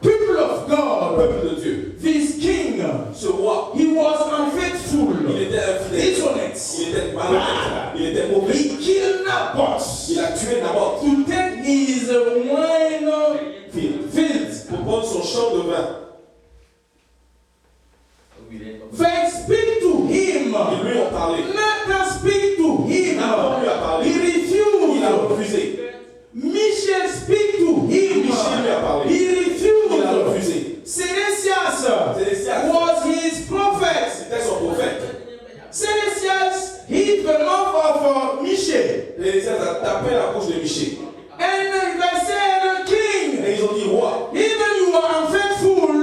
People of God, Peuple de Dieu, this king, ce roi, he was unfaithful, il était infidèle, dishonest. il était malhonnête, il était mauvais. He killed Naboth Il a tué Naboth to take his wine fields. pour prendre son champ de vin. They speak to him. Ils lui ont parlé. Nathan speak to him. Nathan lui a parlé. He Il a refused. refusé. Michel speak to him. Michel lui a parlé. He Il a refused. refusé. Sédécias Sédécias was his prophet. c'était son prophète. Sédécias hit the mouth of Michel. Sédécias a tapé la bouche de Michel. And they said, King, Et ils ont dit, roi, even you are unfaithful,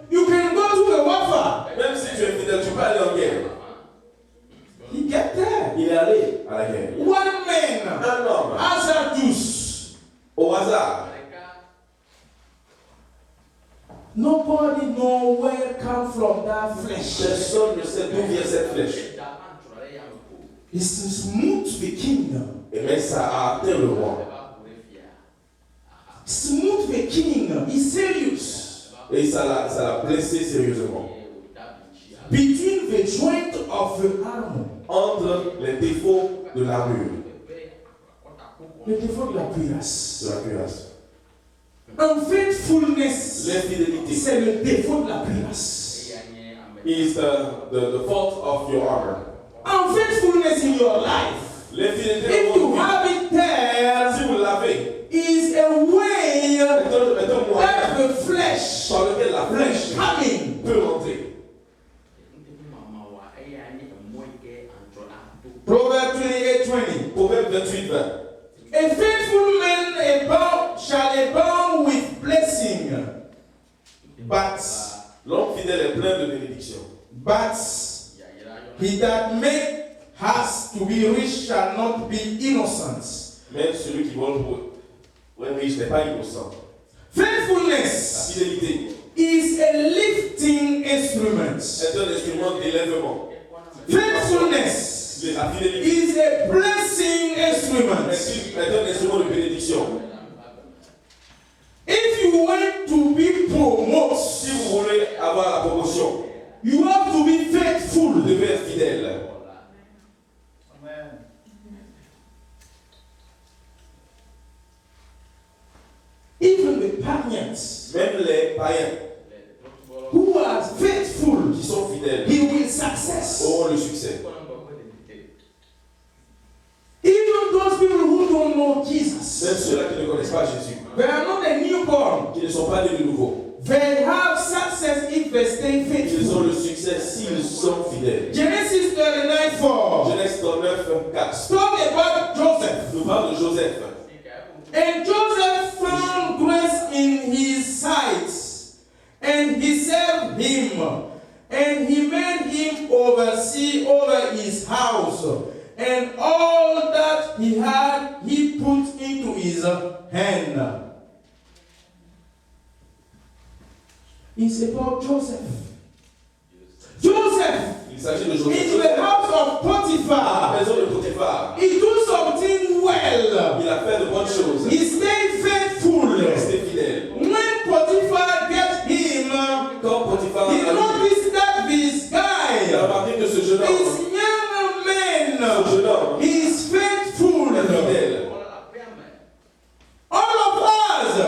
you can go to the warfare. même si tu es fidèle, tu peux aller en guerre. He get there. Il est allé à la guerre. One man, Un homme, Azatus. au hasard. Nobody know where come from that flesh. Personne ne sait d'où vient cette flèche. It's to smooth the kingdom. Et mais ça a atteint le roi. Smooth the king. He's serious. Et ça l'a blessé sérieusement. Between the joint of the armor. Entre les défauts de l'armure, Le défaut de la cuirasse. de la cuirasse. Unfaithfulness. L'infidélité, C'est le défaut de la cuirasse. is the fault of your armor. Unfaithfulness in your life, L'infidélité if dans you votre vie, have it there, si vous l'avez, is a way est un moyen that the flesh par lequel la is flèche coming. peut rentrer. Proverbs 28:20. Proverbe 28:20. A faithful man shall abound with blessing, but L'homme fidèle est plein de bénédictions. he that make has to be rich shall not be innocent. Même celui qui vole pour être riche n'est pas innocent. La Faithfulness fidélité is a lifting instrument. est un instrument d'élèvement. Faithfulness La fidélité is a blessing instrument. est un instrument de bénédiction. If you want to be promoted, Si vous voulez avoir la promotion, you have to be vous faithful. devez être fidèle. Even the parents Même les païens who are faithful, qui sont fidèles he will success. auront le succès. Even those people who don't know Même Jesus, ceux-là qui ne connaissent pas Jésus, they are not a newborn. qui ne sont pas nés de nouveau, They have success if they stay ils faithful. ont le succès s'ils sont fidèles. Genesis 39:4 Genèse 39:4 talk about Joseph. nous parle de Joseph. And Joseph found grace in his sight, and he served him, and he made him oversee over his house, and all that he had he put into his hand. It's about Joseph. Joseph Il s'agit de in Joseph. the house of À la Potiphar. maison de Potiphar, He do something well. il a fait de bonnes choses. He stayed faithful. Il est resté fidèle. When Potiphar get him, Quand Potiphar he a vu, noticed that this il a guy, remarqué que ce jeune this homme, young ce man, jeune homme is faithful. est fidèle. All of us,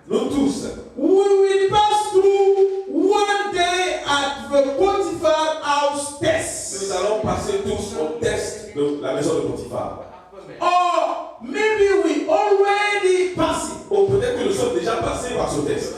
Nous tous, we will pass through one day at the Potiphar house test. nous allons passer tous au test de la maison de Potiphar. Or maybe we already passed it. Ou peut-être que nous sommes déjà passés par ce test.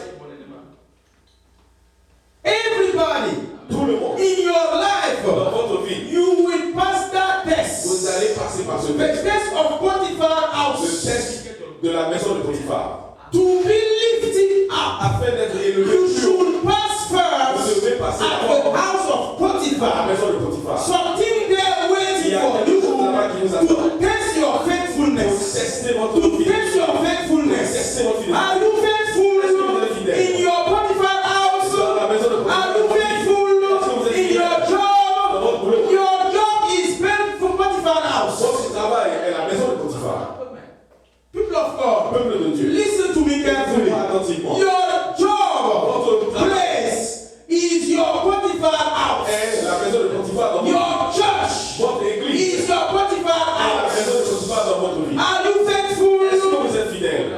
Everybody Tout le monde, in your life, dans votre vie, you will pass that test. vous allez passer par ce The test. test of Potiphar Le house. test de la maison de Potiphar. To be lifted up, Afin d'être élevé you plus haut, should pass vous first devez passer at the d'abord house of à la Potiphar. maison de Potiphar. Something there Il waiting y a for quelque chose là-bas qui you vous attend. to test your Pour faithfulness. tester votre To fidélité. test your faithfulness. Tester votre fidélité. Are you faithful in your Potiphar house? Dans la maison de Are you Potiphar. faithful in your Dans job? votre boulot. Your job is paid for Potiphar house. Votre travail est la maison de Potiphar. People of God, Peuple de Dieu. listen to me carefully. Écoutez-moi attentivement. Your job Votre travail place is your Potiphar house. est la maison de Potiphar dans votre vie. Your church Votre église is your Potiphar est la maison de house. Potiphar dans votre vie. Are you Est-ce que faithful? vous êtes fidèle?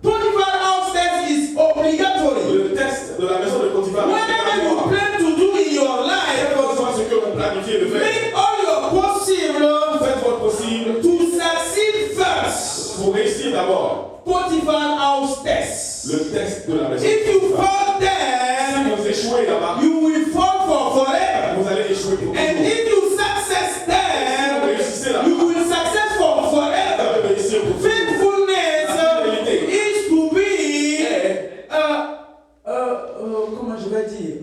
Potiphar house test is obligatory. Le test de la maison de Potiphar est Whatever you obligatoire. plan to do in your Quel life, que soit ce que vous planifiez de faire, make all your possible faites votre possible to succeed first. pour réussir d'abord Potiphar house test. le test de la maison de If you Potiphar. fall Si there, vous échouez là-bas, you will fall for forever. vous allez échouer pour And toujours. if you success Vous there, réussissez là-bas, you will success for vous forever. allez réussir pour toujours. Faithfulness is to be, Et comment je vais dire,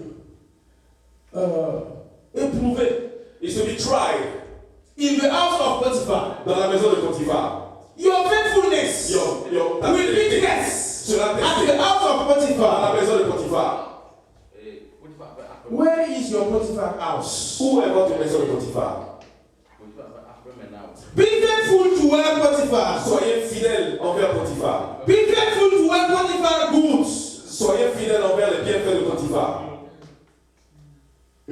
éprouvé il se dit try in the house of Potiphar. dans la maison de Potiphar. Your faithfulness Ta will be fidélité tested sera at testée the house of dans la Potiphar. maison de Potiphar. Where is your Potiphar house? Où est votre maison de Potiphar? Be faithful to where Potiphar. Soyez fidèles envers Potiphar. Be faithful to where Potiphar goods. Soyez fidèles envers les bienfaits de Potiphar.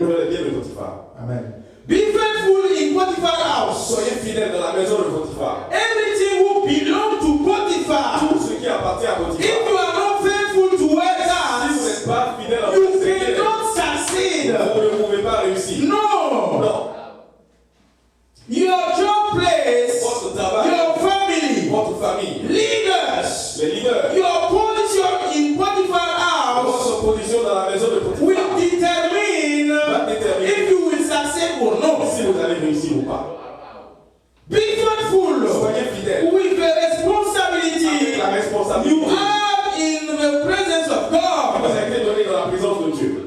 Envers les biens de Potiphar. Amen. Be faithful in Potiphar house. Soyez fidèles dans la maison de Potiphar. Everything who belong to Potiphar. Tout ce qui appartient à If Potiphar. you are not faithful to where Si vous that, n'êtes pas fidèle you envers ces biens, cannot succeed. vous ne ici. No. Non. Your job place, Votre travail, your family, votre famille, leaders, les leaders, your position in Potiphar's house votre position dans la maison de Potiphar will determine va déterminer if you will succeed or not. si vous allez réussir ou pas. Be faithful Soyez fidèles with the avec responsibility la you responsabilité have in the presence of qui vous God. a été donnée dans la présence de Dieu.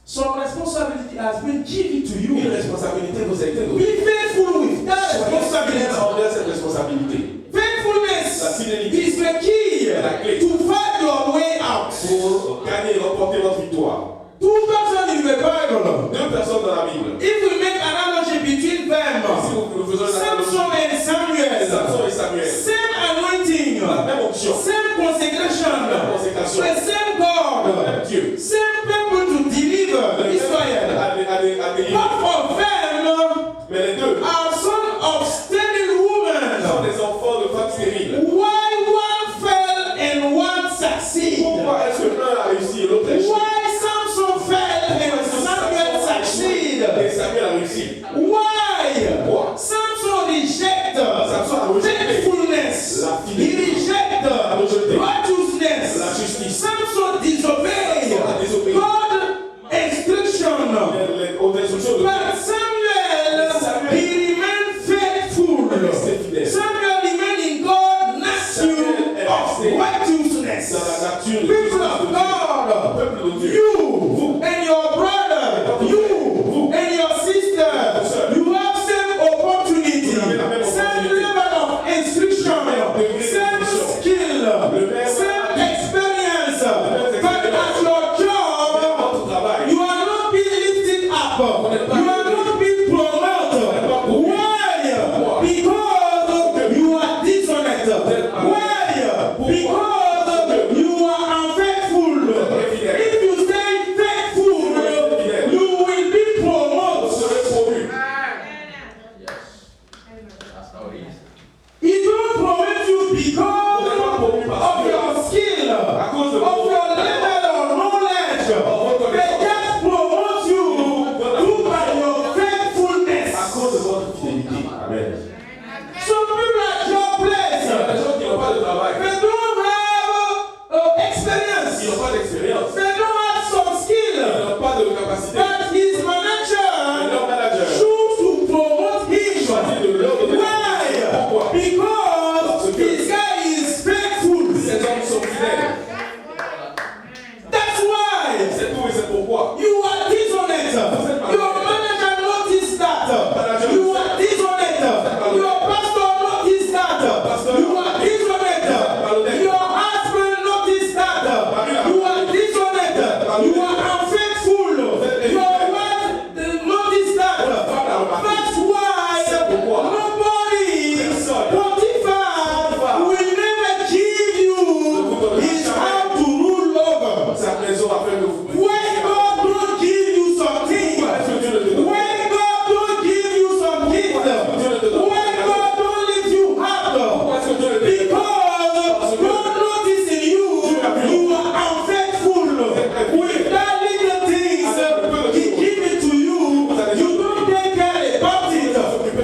Some responsibility has been given to Une you. responsabilité vous a été Be donnée. faithful with that Soyez responsibility. fidèles envers cette responsabilité. Faithfulness La fidélité is the key la clé to find your way out. pour gagner et remporter votre victoire. Two persons in the Bible. Deux personnes dans la Bible. If we make analogy between them, Si nous faisons une Samson analogie, and Samuel, Samson et Samuel, same anointing, la même onction, same consecration, the same God, le même Dieu, same people to deliver Israel. à délivrer. Both of them Mais les deux are sons of sterile sont women. des enfants de femmes stériles. Why one fell and one succeeded? Pourquoi est-ce que l'un a réussi et l'autre a échoué? Why Samson fell and Samuel succeeded? Et Samuel a réussi. Why? Pourquoi? Samson rejected Samson a rejeté faithfulness. la He fidélité. rejected A rejeté righteousness. la justice. Samson disobeyed Samson a désobéi. God's instruction. Aux instructions de But Samuel, he remained faithful. resté fidèle. Samuel remained in God's nature of righteousness. Dans la nature de People of Dieu, God, peuple de Dieu. you and your brother, you and your sister, you have same opportunity, same level of instruction, same skill, same experience. But at your job, Votre travail, you are not being lifted up. You are not being promoted. Why? Because you are dishonest. Why? Because you are unfaithful. If you stay faithful, you will be vous promoted. serez promu. He don't promote you because of your skill, of your level of knowledge. They just promote you through by your À faithfulness. cause de votre fidélité. Amen. Some people at your Il y a place, des gens qui n'ont pas de travail, they don't have qui experience. n'ont pas d'expérience, They don't have some qui skill. n'ont pas de capacité. But his Et manager leur manager choose to promote choisit him. de leur donner. Why? Pourquoi? Because this guy is faithful. Ces hommes sont fidèles. That's why C'est tout et c'est pourquoi. you are dishonest. Your manager noticed that. You are dishonest. Your pastor noticed that. You are dishonest. Your husband noticed that. You are dishonest. You are unfaithful. Your wife noticed that. That's why nobody, Potiphar, will never give you his house to rule over. Sa maison a fait de vous. When God don't give you something, Est-ce que Dieu ne te donne when God don't give you some gift, when God don't lift you up, pas? Est-ce que Dieu ne te donne because God notice in you are unfaithful. With that little things He give it to you, you don't take care about it.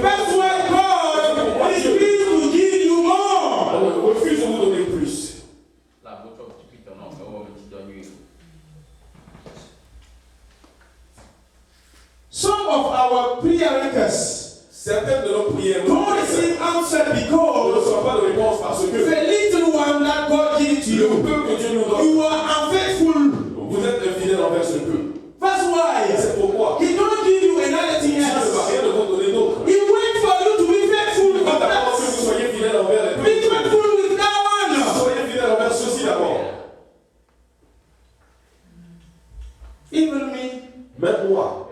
That's why God is pleased to give you more. On refuse de vous donner plus. Some of our prayer requests Certaines de nos prières don't receive answer ne because reçoivent pas de réponse parce que the little one that God give to le you, peu que Dieu nous donne, you are unfaithful. vous êtes infidèles envers ce peu. That's why C'est pourquoi He don't give you another thing Dieu ne va else. rien de vous donner d'autre. He wait for you to be faithful Il of va d'abord que that. vous soyez fidèles envers les Be peu. faithful with that one. Soyez fidèles envers ceux-ci d'abord. Even me, Même moi,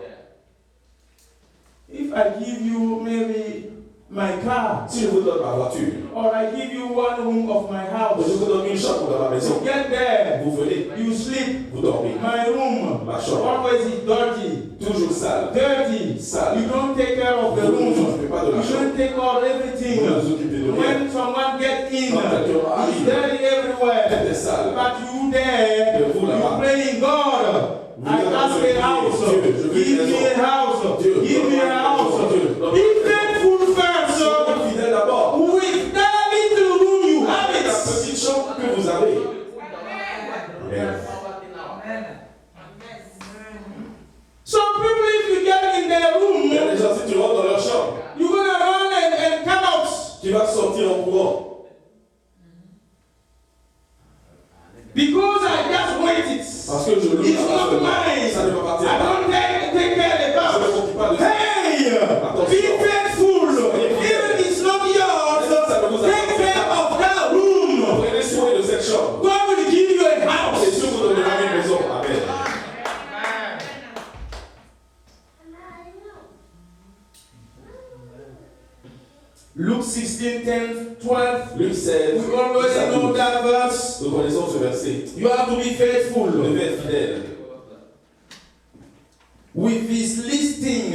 if I give you maybe my car, si je vous donne ma voiture, or I give you one room of my je house, vous donne une chambre dans ma maison, get there, vous venez, you sleep. vous dormez. My room Ma chambre, always is dirty. toujours sale. Dirty. Sale. You don't take care of the Vous ne room. vous occupez pas de la You chambre. don't take care of Vous everything. ne vous occupez de rien. When someone gets in, Quand quelqu'un it's arrive, dirty tout everywhere. est sale. But you there, Et vous you là-bas, playing God. I ask a house. Give me a house. Give me a house. Be faithful first. Soyez fidèle d'abord. With that little room you have La it. petite chambre que vous avez. Amen. Some people, if you get in their Il y a room, des gens, si tu rentres dans leur chambre, you're gonna run and come out. tu vas sortir en courant. Because I just wait it. Parce que je It's loue not mine. ça ne va partir I pas. don't take care Je ne about. m'occupe pas de ça. Hey, be faithful. Even it's not yours, take care of that room. Prenez soin de cette chambre. God will give you a Et house. Dieu vous donnera une maison. Amen. Luke 16, 10, 12. Luc 16. We already know that verse. Nous connaissons ce verset. You have to be Vous faithful. devez être fidèle. With this listing,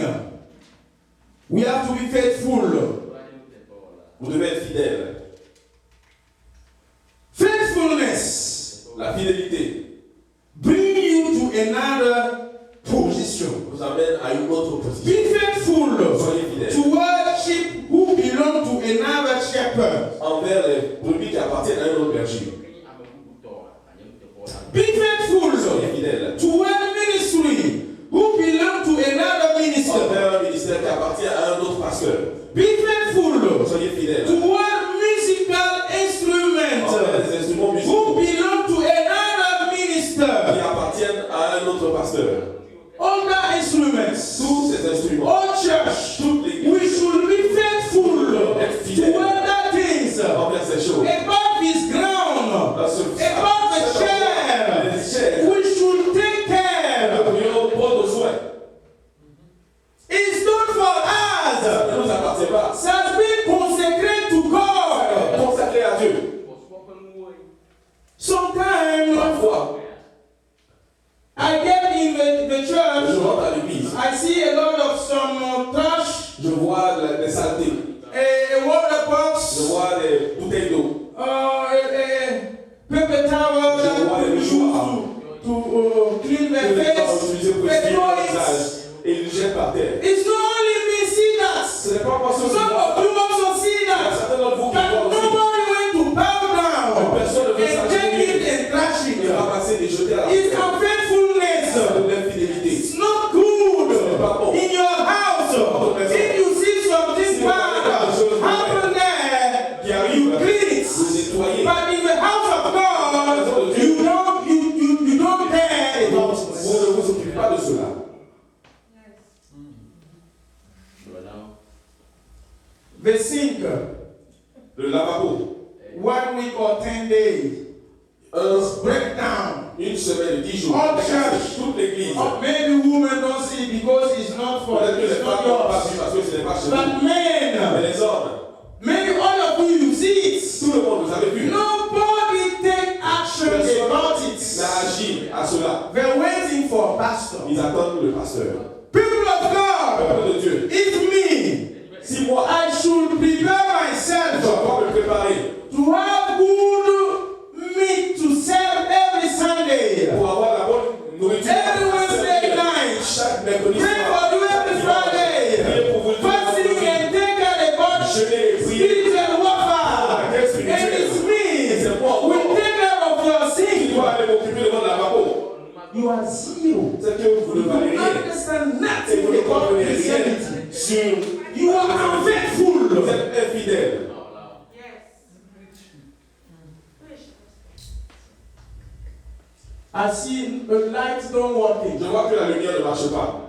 we have to be faithful. Vous devez être fidèle. Faithfulness La fidélité bring you to another position. vous amène à une autre position. Be faithful Soyez fidèle. to worship who belong to another shepherd. Envers les brebis qui appartiennent à un autre berger. Be faithful Soyez fidèle. to one ministry who belong to another minister. Envers un ministère qui appartient à un autre pasteur. Be faithful Soyez fidèle. to one musical instrument Envers les instruments who musicaux belong to another qui minister. appartiennent à un autre pasteur. All the instruments, Tous ces instruments, all church, toutes les we should be faithful to other things envers ces choses. above this ground, above the chair. Les chaises, We should take care. nous devrions prendre soin. It's not for Ça us. ne nous appartient pas. It has been consecrated to God. Consacré à Dieu. Sometimes Parfois, I get in the je church, rentre à l'église, I see a lot of some trash, je vois des saletés, a water je box, vois des bouteilles d'eau, a paper towel that Je vois les people use mouchoirs. to clean que their les gens face. utilisent pour They essuyer throw leur it. visage et ils le jettent par terre. It's not only me see that. Ce n'est pas parce que Some of you also see il y a that. certains d'entre vous qui That voient aussi nobody went to bow down personne ne veut and take it s'agenouiller and trash et it. ramasser et jeter à la It's terre. unfaithfulness. C'est de l'infidélité. It's not good in your house. If you see something bad happen there, you clean it. Vous nettoyez. But in the house of God, you don't care about it. Vous ne vous occupez pas de cela. The sink, Le lavabo, 1 week or 10 days, breakdown. une semaine, 10 jours, All church. toute l'église. Or maybe women don't see it because it's not for Peut-être que les it's not femmes n'ont pas yours. vu parce que ce n'est pas chez vous. But Mais men, les hommes, maybe all of you see it. tout le monde, vous avez vu. Nobody take action Personne about n'a it. agi à cela. They're waiting for a pastor. Ils attendent le pasteur. People of God, Peuple de Dieu, it's me. si moi, I should prepare je myself dois me préparer to have good meat to serve every Sunday. pour avoir la bonne nourriture. Every Wednesday night. Chaque mercredi Pray soir. for you every Friday. Priez pour vous. Fasting and take care about Jeûner et prier. spiritual warfare. And it's me. We take care of your Je sin. dois aller m'occuper devant le lavabo. You are zero. C'est que vous ne You valez don't rien. understand Et nothing vous ne about comprenez rien Christianity. sur. You are Vous unfaithful. êtes infidèle. I see the lights don't Je working. vois que la lumière ne marche pas.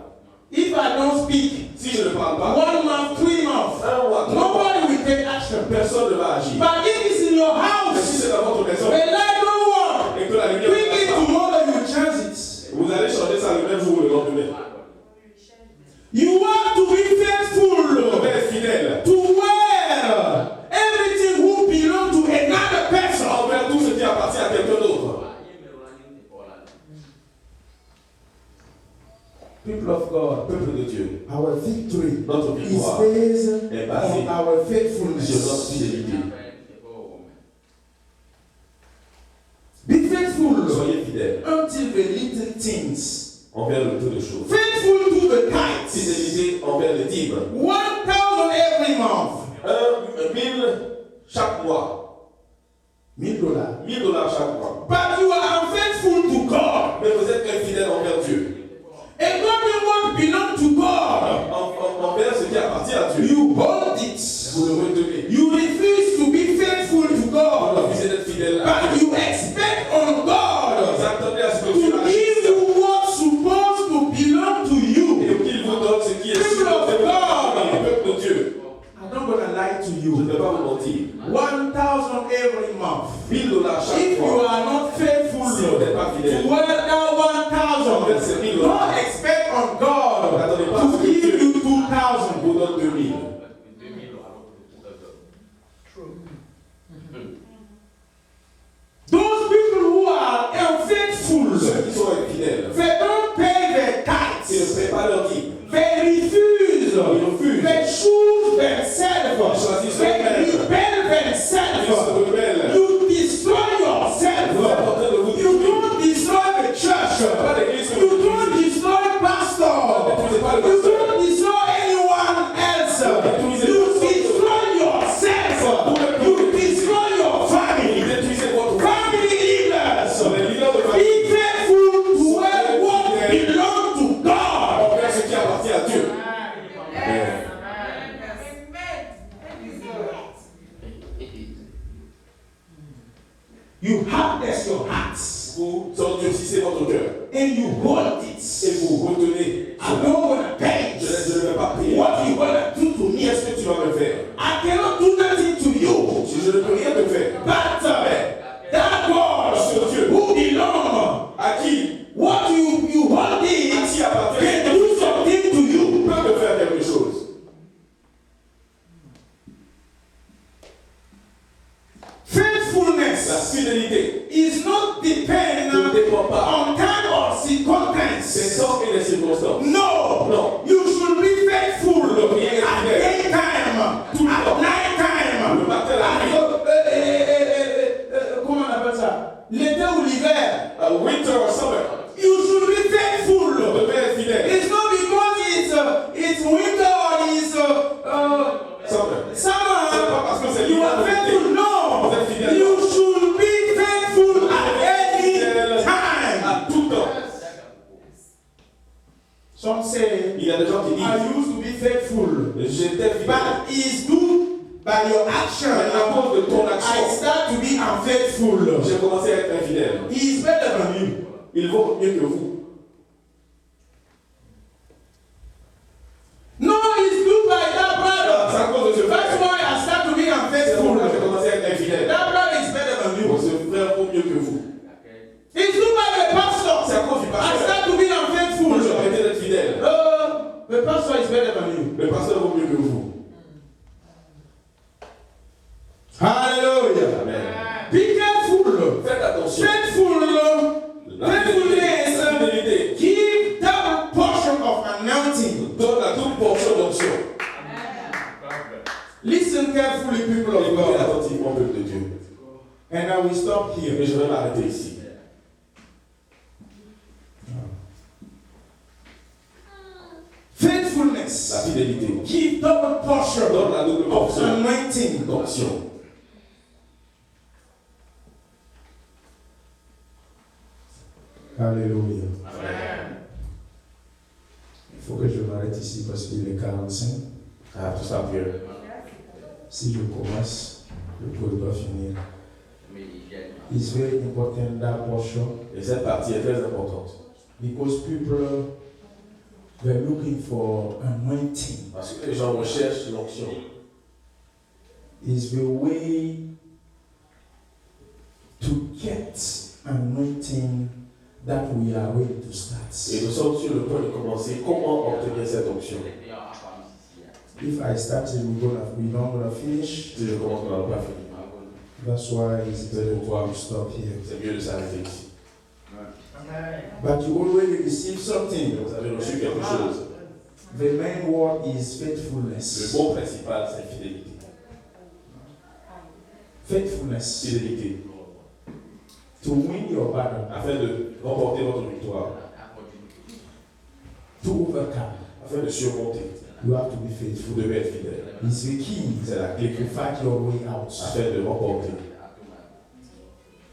If I don't speak, Si je ne parle pas, 1 month, 3 months, un mois, 3 mois, nobody will take action. personne ne va agir. But if it's in your Mais si house, c'est dans votre maison the light don't work. et que la lumière Quickly ne marche pas, tomorrow you change it. vous allez changer ça le même jour ou le lendemain. You have to be Vous faithful devez être fidèle to wear everything who belong to another person. envers tout ce qui appartient à quelqu'un d'autre. People of God, Peuple de Dieu, our victory notre is victoire based est basée on our sur notre faithfulness. fidélité. Be faithful Soyez fidèles until the little things envers le peu de choses. Faithful to the tithes. Fidélité envers les dîmes. 1,000 every month. 1000 chaque mois. $1,000. $1000 chaque mois. But you are unfaithful to God. Mais vous êtes infidèle envers Dieu. And God what belong to God. Envers ce qui appartient à Dieu. You hold it. Vous le retenez. You refuse to be faithful to Vous God. refusez d'être fidèle à But Dieu. you expect on God Vous attendez à ce que to Dieu agisse. give you what's supposed to belong to you. Et qu'il vous donne ce qui est People of supposé God. par le peuple de Dieu. I'm not gonna lie to Je ne you. vais pas vous mentir. 1,000 every month. $1000 chaque If you mois. are not faithful Si vous n'êtes pas to fidèle, work that 1,000, don't expect on God to give you 2,000. vous donne 2000. Those people who are unfaithful, Ceux qui sont infidèles, they don't pay their ils ne tithes. paient pas leur dîme. They refuse. refusent. They choose themselves. choisissent They eux-mêmes. rebel Ils se themselves. rebellent. You destroy Vous êtes en yourself. train de vous You détruire. don't destroy the church. Pas l'église que You vous don't détruisez. destroy pastor. Détruisez pas le You pasteur. don't destroy anyone else. Détruisez You personne. destroy yourself. You destroy your family. Détruisez votre Family leaders. Les leaders de Be famille faithful to what belongs to God. envers ce qui appartient à Dieu. You hardness your hearts Vous endurcissez votre cœur and you hold et it. vous retenez. I don't want to pay Je it. ne vais pas payer. What you gonna do to me? Qu'est-ce que tu vas me faire? I cannot do nothing to you. Si je ne peux rien te faire, But that God who belong, à qui what you hold it À qui appartient can do something to you. peut te faire quelque chose? La Faithfulness fidélité is not ne dependent dépend pas on time or des circumstance. temps et des circonstances. No, Non. you should be faithful Rien at n'est daytime, Tout le at temps. night time. Le matin, la nuit. Comment on appelle ça? L'été ou l'hiver. Winter or summer, You should be faithful. vous devez être fidèle. It's not because it's winter or it's Summer. C'est summer. pas parce que c'est You l'hiver are ou l'été. faithful. No. Vous êtes fidèle. You should be faithful at any time. À tout temps. Some say, Il y a des gens qui I disent, used to be faithful. j'étais fidèle. But it's due by your action. Mais à cause de ton I action, start to be unfaithful. j'ai commencé à être infidèle. He is better than you. Ils vont mieux que vous. No, it's due by that brother. C'est à cause de ce That's frère. why I start to be C'est unfaithful. pourquoi j'ai commencé à être infidèle. That brother is better than you. Ce frère vaut mieux que vous. It's due by the pastor. C'est à cause du I pasteur. start to be J'ai unfaithful. arrêté d'être fidèle. The pastor is better than you. Le pasteur vaut mieux que vous. Hallelujah. Amen. Be careful. Faites attention. Faithfulness. Fidélité Give double portion of anointing. donne la double portion d'onction. Listen carefully, people of Écoutez God. attentivement, peuple de Dieu. And I will stop Mais here. je vais m'arrêter ici. La Faithfulness. fidélité Give double portion donne la double of portion anointing. d'onction. Alléluia. Amen. Il faut que je m'arrête ici parce qu'il est 45. Ah, tout ça Dieu. Si je commence, je ne pourrai pas finir. It's very important that portion Et cette partie est très importante. because people were looking for anointing. Parce que les gens recherchent l'onction. Is the way to get anointing that we are ready to start. Et nous sommes sur le point de commencer. Comment obtenir cette onction? If I start it, we're not gonna finish. Si je commence, on n'aura pas fini. That's why it's better to stop here. C'est mieux de s'arrêter ici. But you already received something. Vous avez reçu quelque chose. The main word is Le faithfulness. mot principal, c'est fidélité. Faithfulness. Fidélité. To win your battle, Afin de remporter votre victoire, to overcome. afin de surmonter. You have to be faithful. Vous devez être fidèle. It's the key C'est la clé to fight your way out. afin de remporter.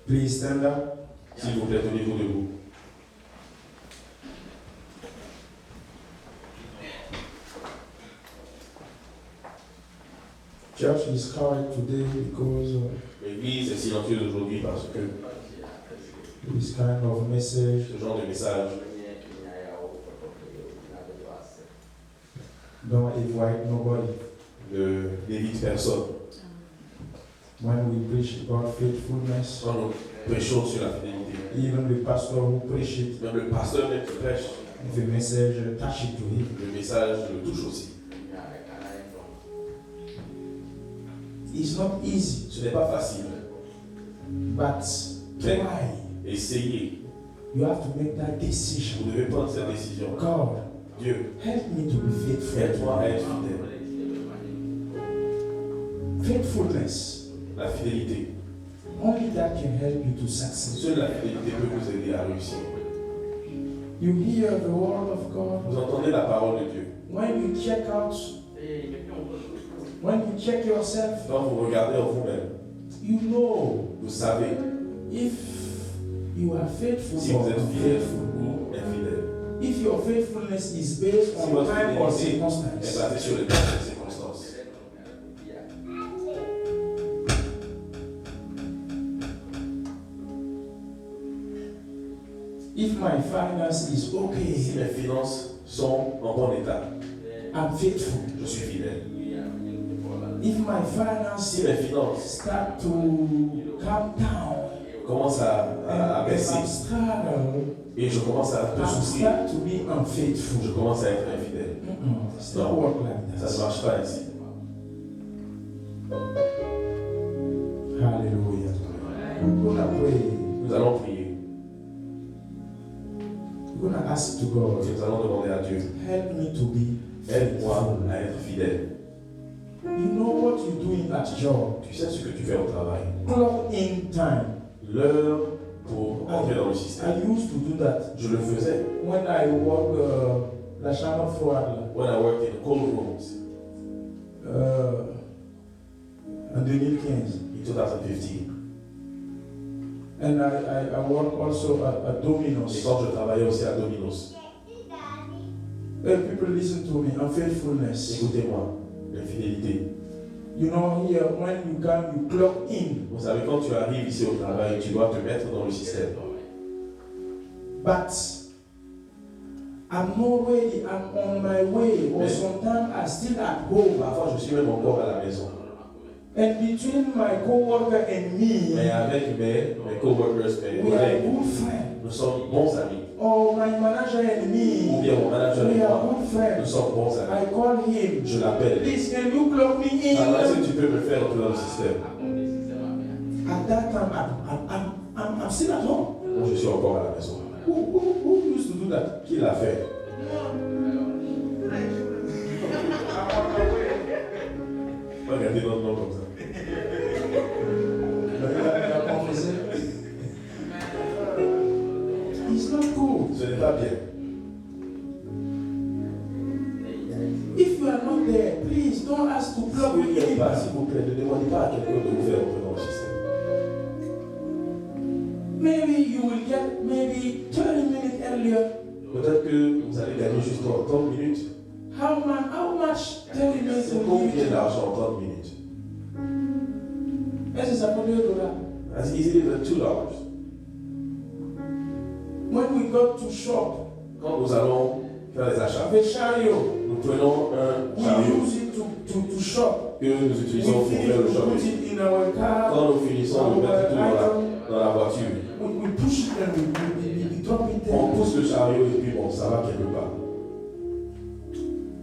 Please stand up. S'il vous plaît, tenez-vous debout. Church is quiet today because L'église est silencieuse aujourd'hui parce que this kind of message ce genre de message don't invite nobody. ne n'évite personne. When we preach about faithfulness, Quand nous prêchons sur la fidélité, even the pastor who preach it, même le pasteur même qui prêche, if the message touch it to him, le message le touche aussi. it's not easy. Ce n'est pas facile. But Mais try. essayez. You have to make that decision. Vous devez prendre cette décision. God, Dieu, help me to be faithful. aide-moi à être fidèle. Faithfulness, La fidélité. only that can help you to succeed. Seule la fidélité peut vous aider à réussir. You hear the word of God. Vous entendez la parole de Dieu. When you check out, when you check yourself, Quand vous regardez en vous-même, you know vous savez if you are faithful si or vous êtes fidèle unfaithful. ou infidèle. If your faithfulness is based Si on votre time or fidélité est circumstance, basée sur les temps et les circonstances. if my finance is Si okay, mes finances sont en bon état, I'm faithful. je suis fidèle. If my finance Si mes finances start to come down, commencent à and if baisser I struggle, et je commence à peu I souffrir, start to be unfaithful. je commence à être infidèle. It's not work like Ça ne that. marche pas ainsi. Hallelujah. We're gonna pray. Nous allons prier. We're gonna ask to God, Nous allons demander à Dieu, help me to be aide-moi faithful. à être fidèle. You know what you do in that job. Tu sais ce que tu fais au travail. Clock in time. L'heure pour entrer dans le I système. used to do that Je le faisais when I work la chambre froide là, when I worked in cold rooms en 2015. in 2015. And I work also at Et Domino's. quand je travaillais aussi à Domino's. Hey, people listen to me. Unfaithfulness. Écoutez-moi, l'infidélité. You know, here when you come, you clock in. Vous savez, quand tu arrives ici au travail, tu dois te mettre dans le système. But I'm not ready. I'm on my way. Or Mais- sometimes I'm still at home. Parfois, je suis même encore à la maison. And between my co-worker and me, Mais avec mes coworkers, mes we are collègues, good friends. nous sommes bons amis. Or my manager and Ou me, bien mon manager et we are moi, good nous friends. sommes bons amis. I call him. Je l'appelle. Please, can you clock me Alors, est-ce in? que tu peux me faire entrer dans le système? At that time, I'm still at home. Moi, je suis encore à la maison. Who used to do that? Qui l'a fait? Regardez notre nom comme ça. It's not good. Ce n'est pas bien. If you are not there, please don't ask to Si plug vous me n'y êtes pas, in. s'il vous plaît, ne demandez pas à quelqu'un de vous faire entrer dans le système. Maybe you will get maybe 30 minutes earlier. Peut-être que vous allez gagner juste 30 minutes. How much 30 minutes C'est will combien give you? d'argent en 30 minutes? This is $100. As easily as $2. When we go to shop, Quand nous allons faire les achats, the chariot, nous prenons un we chariot use it to shop. que nous We utilisons pour finish, faire le we put shopping. it in our car. Quand nous finissons de mettre tout dans la voiture, We push it and we drop it on there. pousse le chariot et puis bon, ça va quelque part.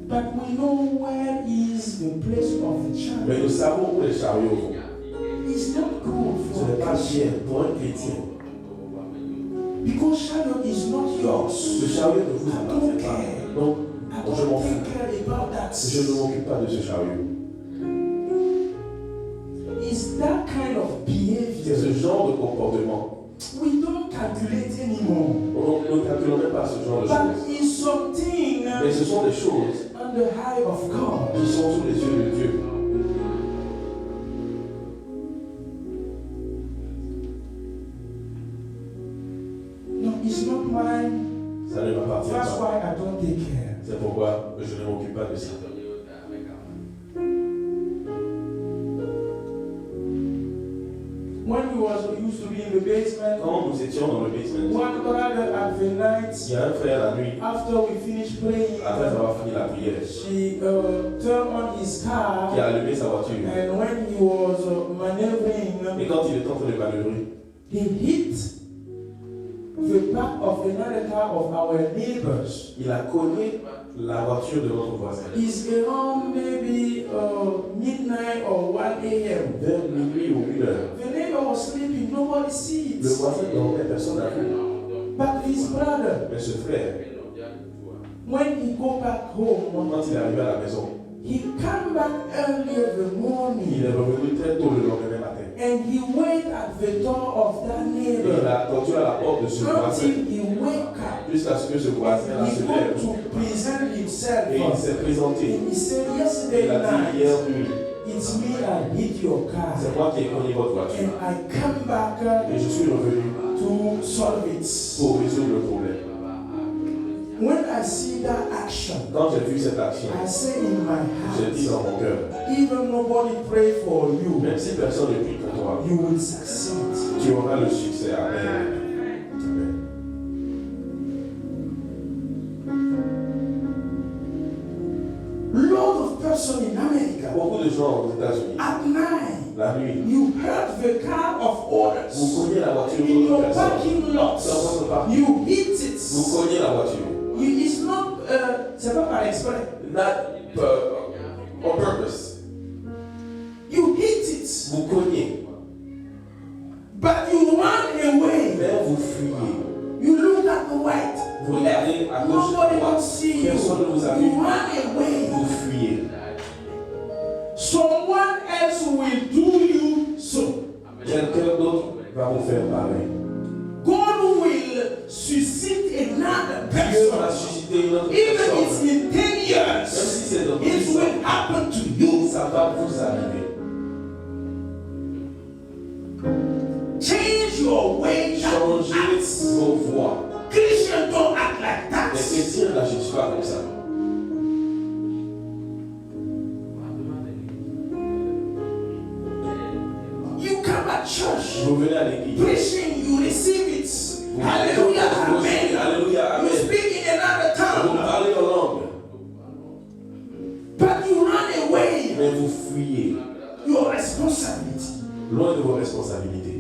But we know where is the place of the Mais chariot. nous savons où les chariots vont. It's not good Ce for n'est a pas Christian. bien pour un chrétien. Because chariot is not Ce yours. chariot ne vous I don't appartient pas. care. Donc, I je m'en don't fous. take care about that. Je ne m'occupe pas de ce chariot. It's that kind of C'est ce behavior. genre de comportement. We don't calculate anymore. On ne calcule même pas ce genre de But choses. it's something Mais ce sont des choses under the eye of God. qui sont sous les yeux de Dieu. No, it's not mine. Ça ne m'appartient That's pas. why I don't take care. C'est pourquoi je ne m'occupe pas de ça. When we used to be in the basement, Quand nous étions dans le basement, one brother at the night, il y a un frère la nuit, after we finished praying, après avoir fini la prière, she turned on his car, qui a allumé sa voiture. and when he was maneuvering, Et quand il est en train de manœuvrer, he hit the back of another car of our neighbors. il a cogné la voiture de notre voisin. It's around maybe midnight or 1 a.m. Vers minuit ou 1 heure. The neighbor was sleeping, nobody sees. Le voisin dormait, personne n'a vu. But his brother, Mais ce frère, when he go back home, quand il est arrivé à la maison, he come back early in the il morning est revenu très tôt le lendemain matin. and he wait at the door of that Et il neighbor a attendu à la porte de ce voisin until he wake up. jusqu'à ce que ce voisin-là He se go lève. to present himself Et il s'est présenté. and he said, Il yesterday a dit night, hier nuit, it's me that hit your car c'est moi qui ai cogné votre voiture. and I come back Et je suis revenu to solve it. pour résoudre le problème. When I see that action, Quand j'ai vu cette action, I say in my j'ai dit heart, dans mon cœur, even nobody pray for you, même si personne ne prie pour toi, you will succeed. tu auras le succès. Amen. Amen. Lot of person in America Beaucoup de gens aux États-Unis, at night, la nuit, you heard the car of vous others cognez la voiture in your d'autres personnes. parking lot. Dans votre parking, You hit it. vous cognez la voiture. It's not. C'est pas par exprès. Not on purpose. You hit it, Vous cognez, but you run away. mais vous fuyez. You look at the right. Vous regardez à gauche, à Nobody will droite. see you. Personne ne vous a vu. You run away. Vous fuyez. Someone else will do you so. Quelqu'un d'autre va vous faire pareil. God will suscite another Dieu va person. susciter une autre Even personne. if it's in 10 Même years, si c'est dans it 10 ans, will happen to you. ça va vous arriver. Change your way. Changez vos voies. Christians don't act like Les that. chrétiens n'agissent pas comme ça. You come at church, Vous venez à l'église. preaching, you receive it. Vous Hallelujah, vous recevez. amen. Alléluia, You amen. speak in another Vous tongue, parlez en langue, but you run away. mais vous fuyez. Your responsibility. Loin de vos responsabilités.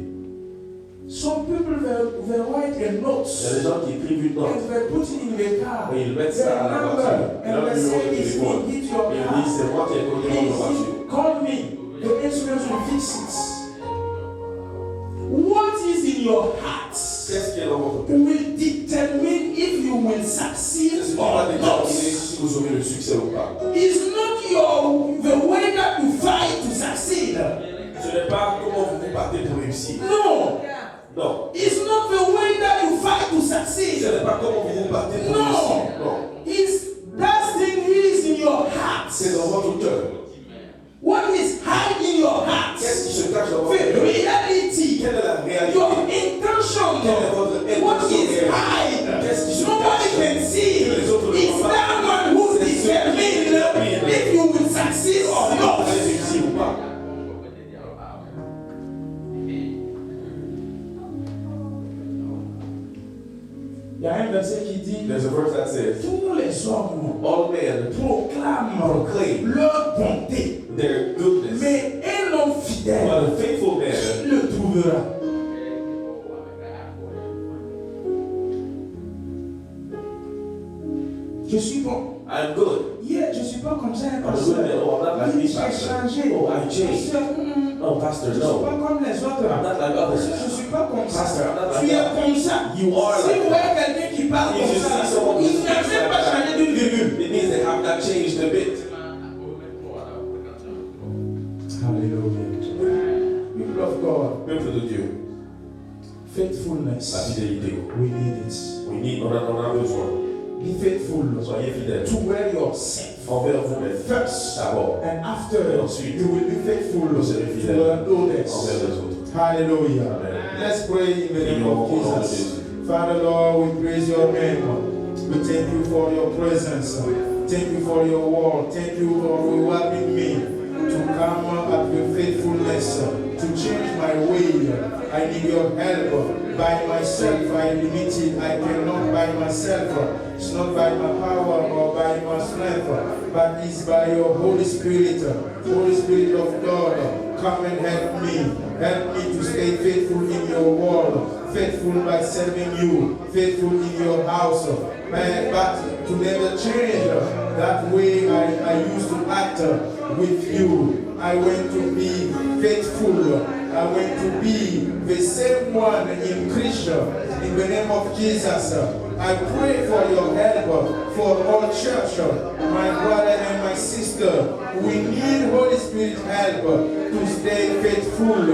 Some people they write a note Il y a des gens qui écrivent une note. and they put it in the car. Et ils mettent Their ça à la voiture. number, and Leur they numéro say de it's téléphone. me, hit your Et ils car. disent c'est moi qui ai cogné votre voiture. Please call me. The insurance will fix it. What is in your heart Qu'est-ce qui est dans votre cœur? will determine if you will C'est succeed ce qui va or déterminer not. si vous aurez le succès ou pas. It's not the way that you fight to succeed. Ce n'est pas comment vous vous battez pour réussir. No. Non. It's not the way that you fight to Ce succeed. n'est pas comment vous vous battez pour No. réussir. Non. It's that thing is in your heart. C'est dans votre cœur. What is hide in your heart? Qu'est-ce qui se cache dans votre The cœur? reality. Quelle est la réalité? Your intention. Quelle est votre What intention is réelle? hide? Qu'est-ce qui se Nobody cache? can see. Que les autres ne It's voient pas. that one who C'est celui qui determines détermine if you will succeed or si vous not. allez réussir ou pas. Il y a un verset qui dit There's a verse that says, tous les hommes all men proclament proclaim leur bonté, their goodness, mais un homme fidèle but a faithful man le trouvera. Je suis bon. I'm good. Yeah, je suis pas comme ça, I'm a pasteur. good man. Oh, I'm not like Oui, this j'ai pastor. changé. Oh, I changed. Pasteur, No, pastor, je suis no. pas comme les autres. I'm not like others. Je suis pas comme ça. Pastor, I'm not like Tu es that. comme ça. You are Si like vous voyez quelqu'un qui parle If comme you ça, see someone il who n'a speaks même like pas that, changé d'une virgule. it means they have not changed a bit. Hallelujah. People of God, Peuple de Dieu, la faithfulness. fidélité. We need it. On en a besoin. Be faithful Soyez fidèles toward yourself envers vous-même. first, D'abord, and after Et ensuite, you will be faithful vous serez fidèles toward others. envers les autres. Hallelujah. Amen. Let's pray in the name Prions of au nom de Jesus. Jésus. Father Lord, we praise your name. We thank you for your presence. Thank you for your word. Thank you for rewarding me to come at your faithfulness, to change my way. I need your help. By myself, I am limited. I cannot by myself. It's not by my power or by my strength, but it's by your Holy Spirit. Holy Spirit of God, come and help me. Help me to stay faithful in your word, faithful by serving you, faithful in your house. But to never change that way I used to act with you. I want to be faithful. I want to be the same one in Christ. In the name of Jesus, I pray for your help for all church, my brother and my sister. We need Holy Spirit help to stay faithful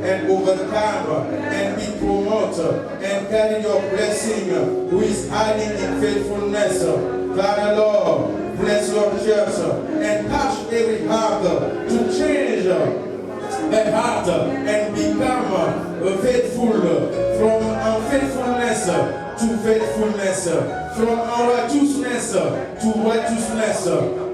and overcome and be promoted and carry your blessing who is hiding in faithfulness. Father Lord, bless your church and touch every heart to change the heart and become faithful from unfaithfulness to faithfulness, from unrighteousness to righteousness.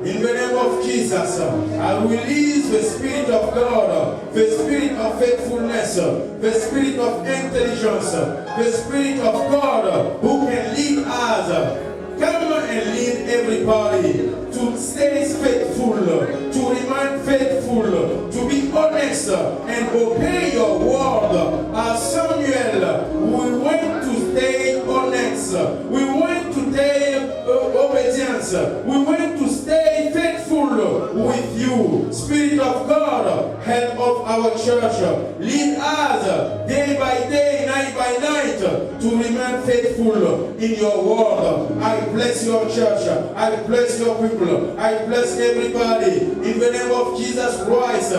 In the name of Jesus, I release the Spirit of God, the Spirit of faithfulness, the Spirit of intelligence, the Spirit of God who can lead us. Come and lead everybody to stay faithful, to remain faithful, to be honest and obey your word. As Samuel, we want to stay honest. We want to stay obedience. We want to stay faithful with you. Spirit of God, help of our church. Lead us day by day, night by night to remain faithful in your word. I bless your church. I bless your people. I bless everybody. In the name of Jesus Christ,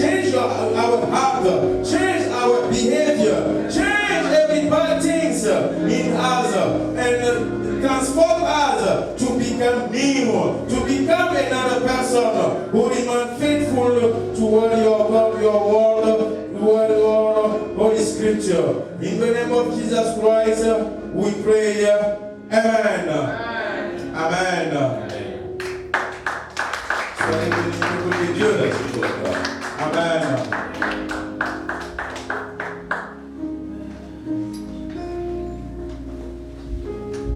change our heart. Change our behavior. Change every bad things in us. And transform us to become new. To become another person who remains faithful toward your word, toward your Holy Scripture. In the name of Jesus Christ, we pray. Amen. Amen. Amen.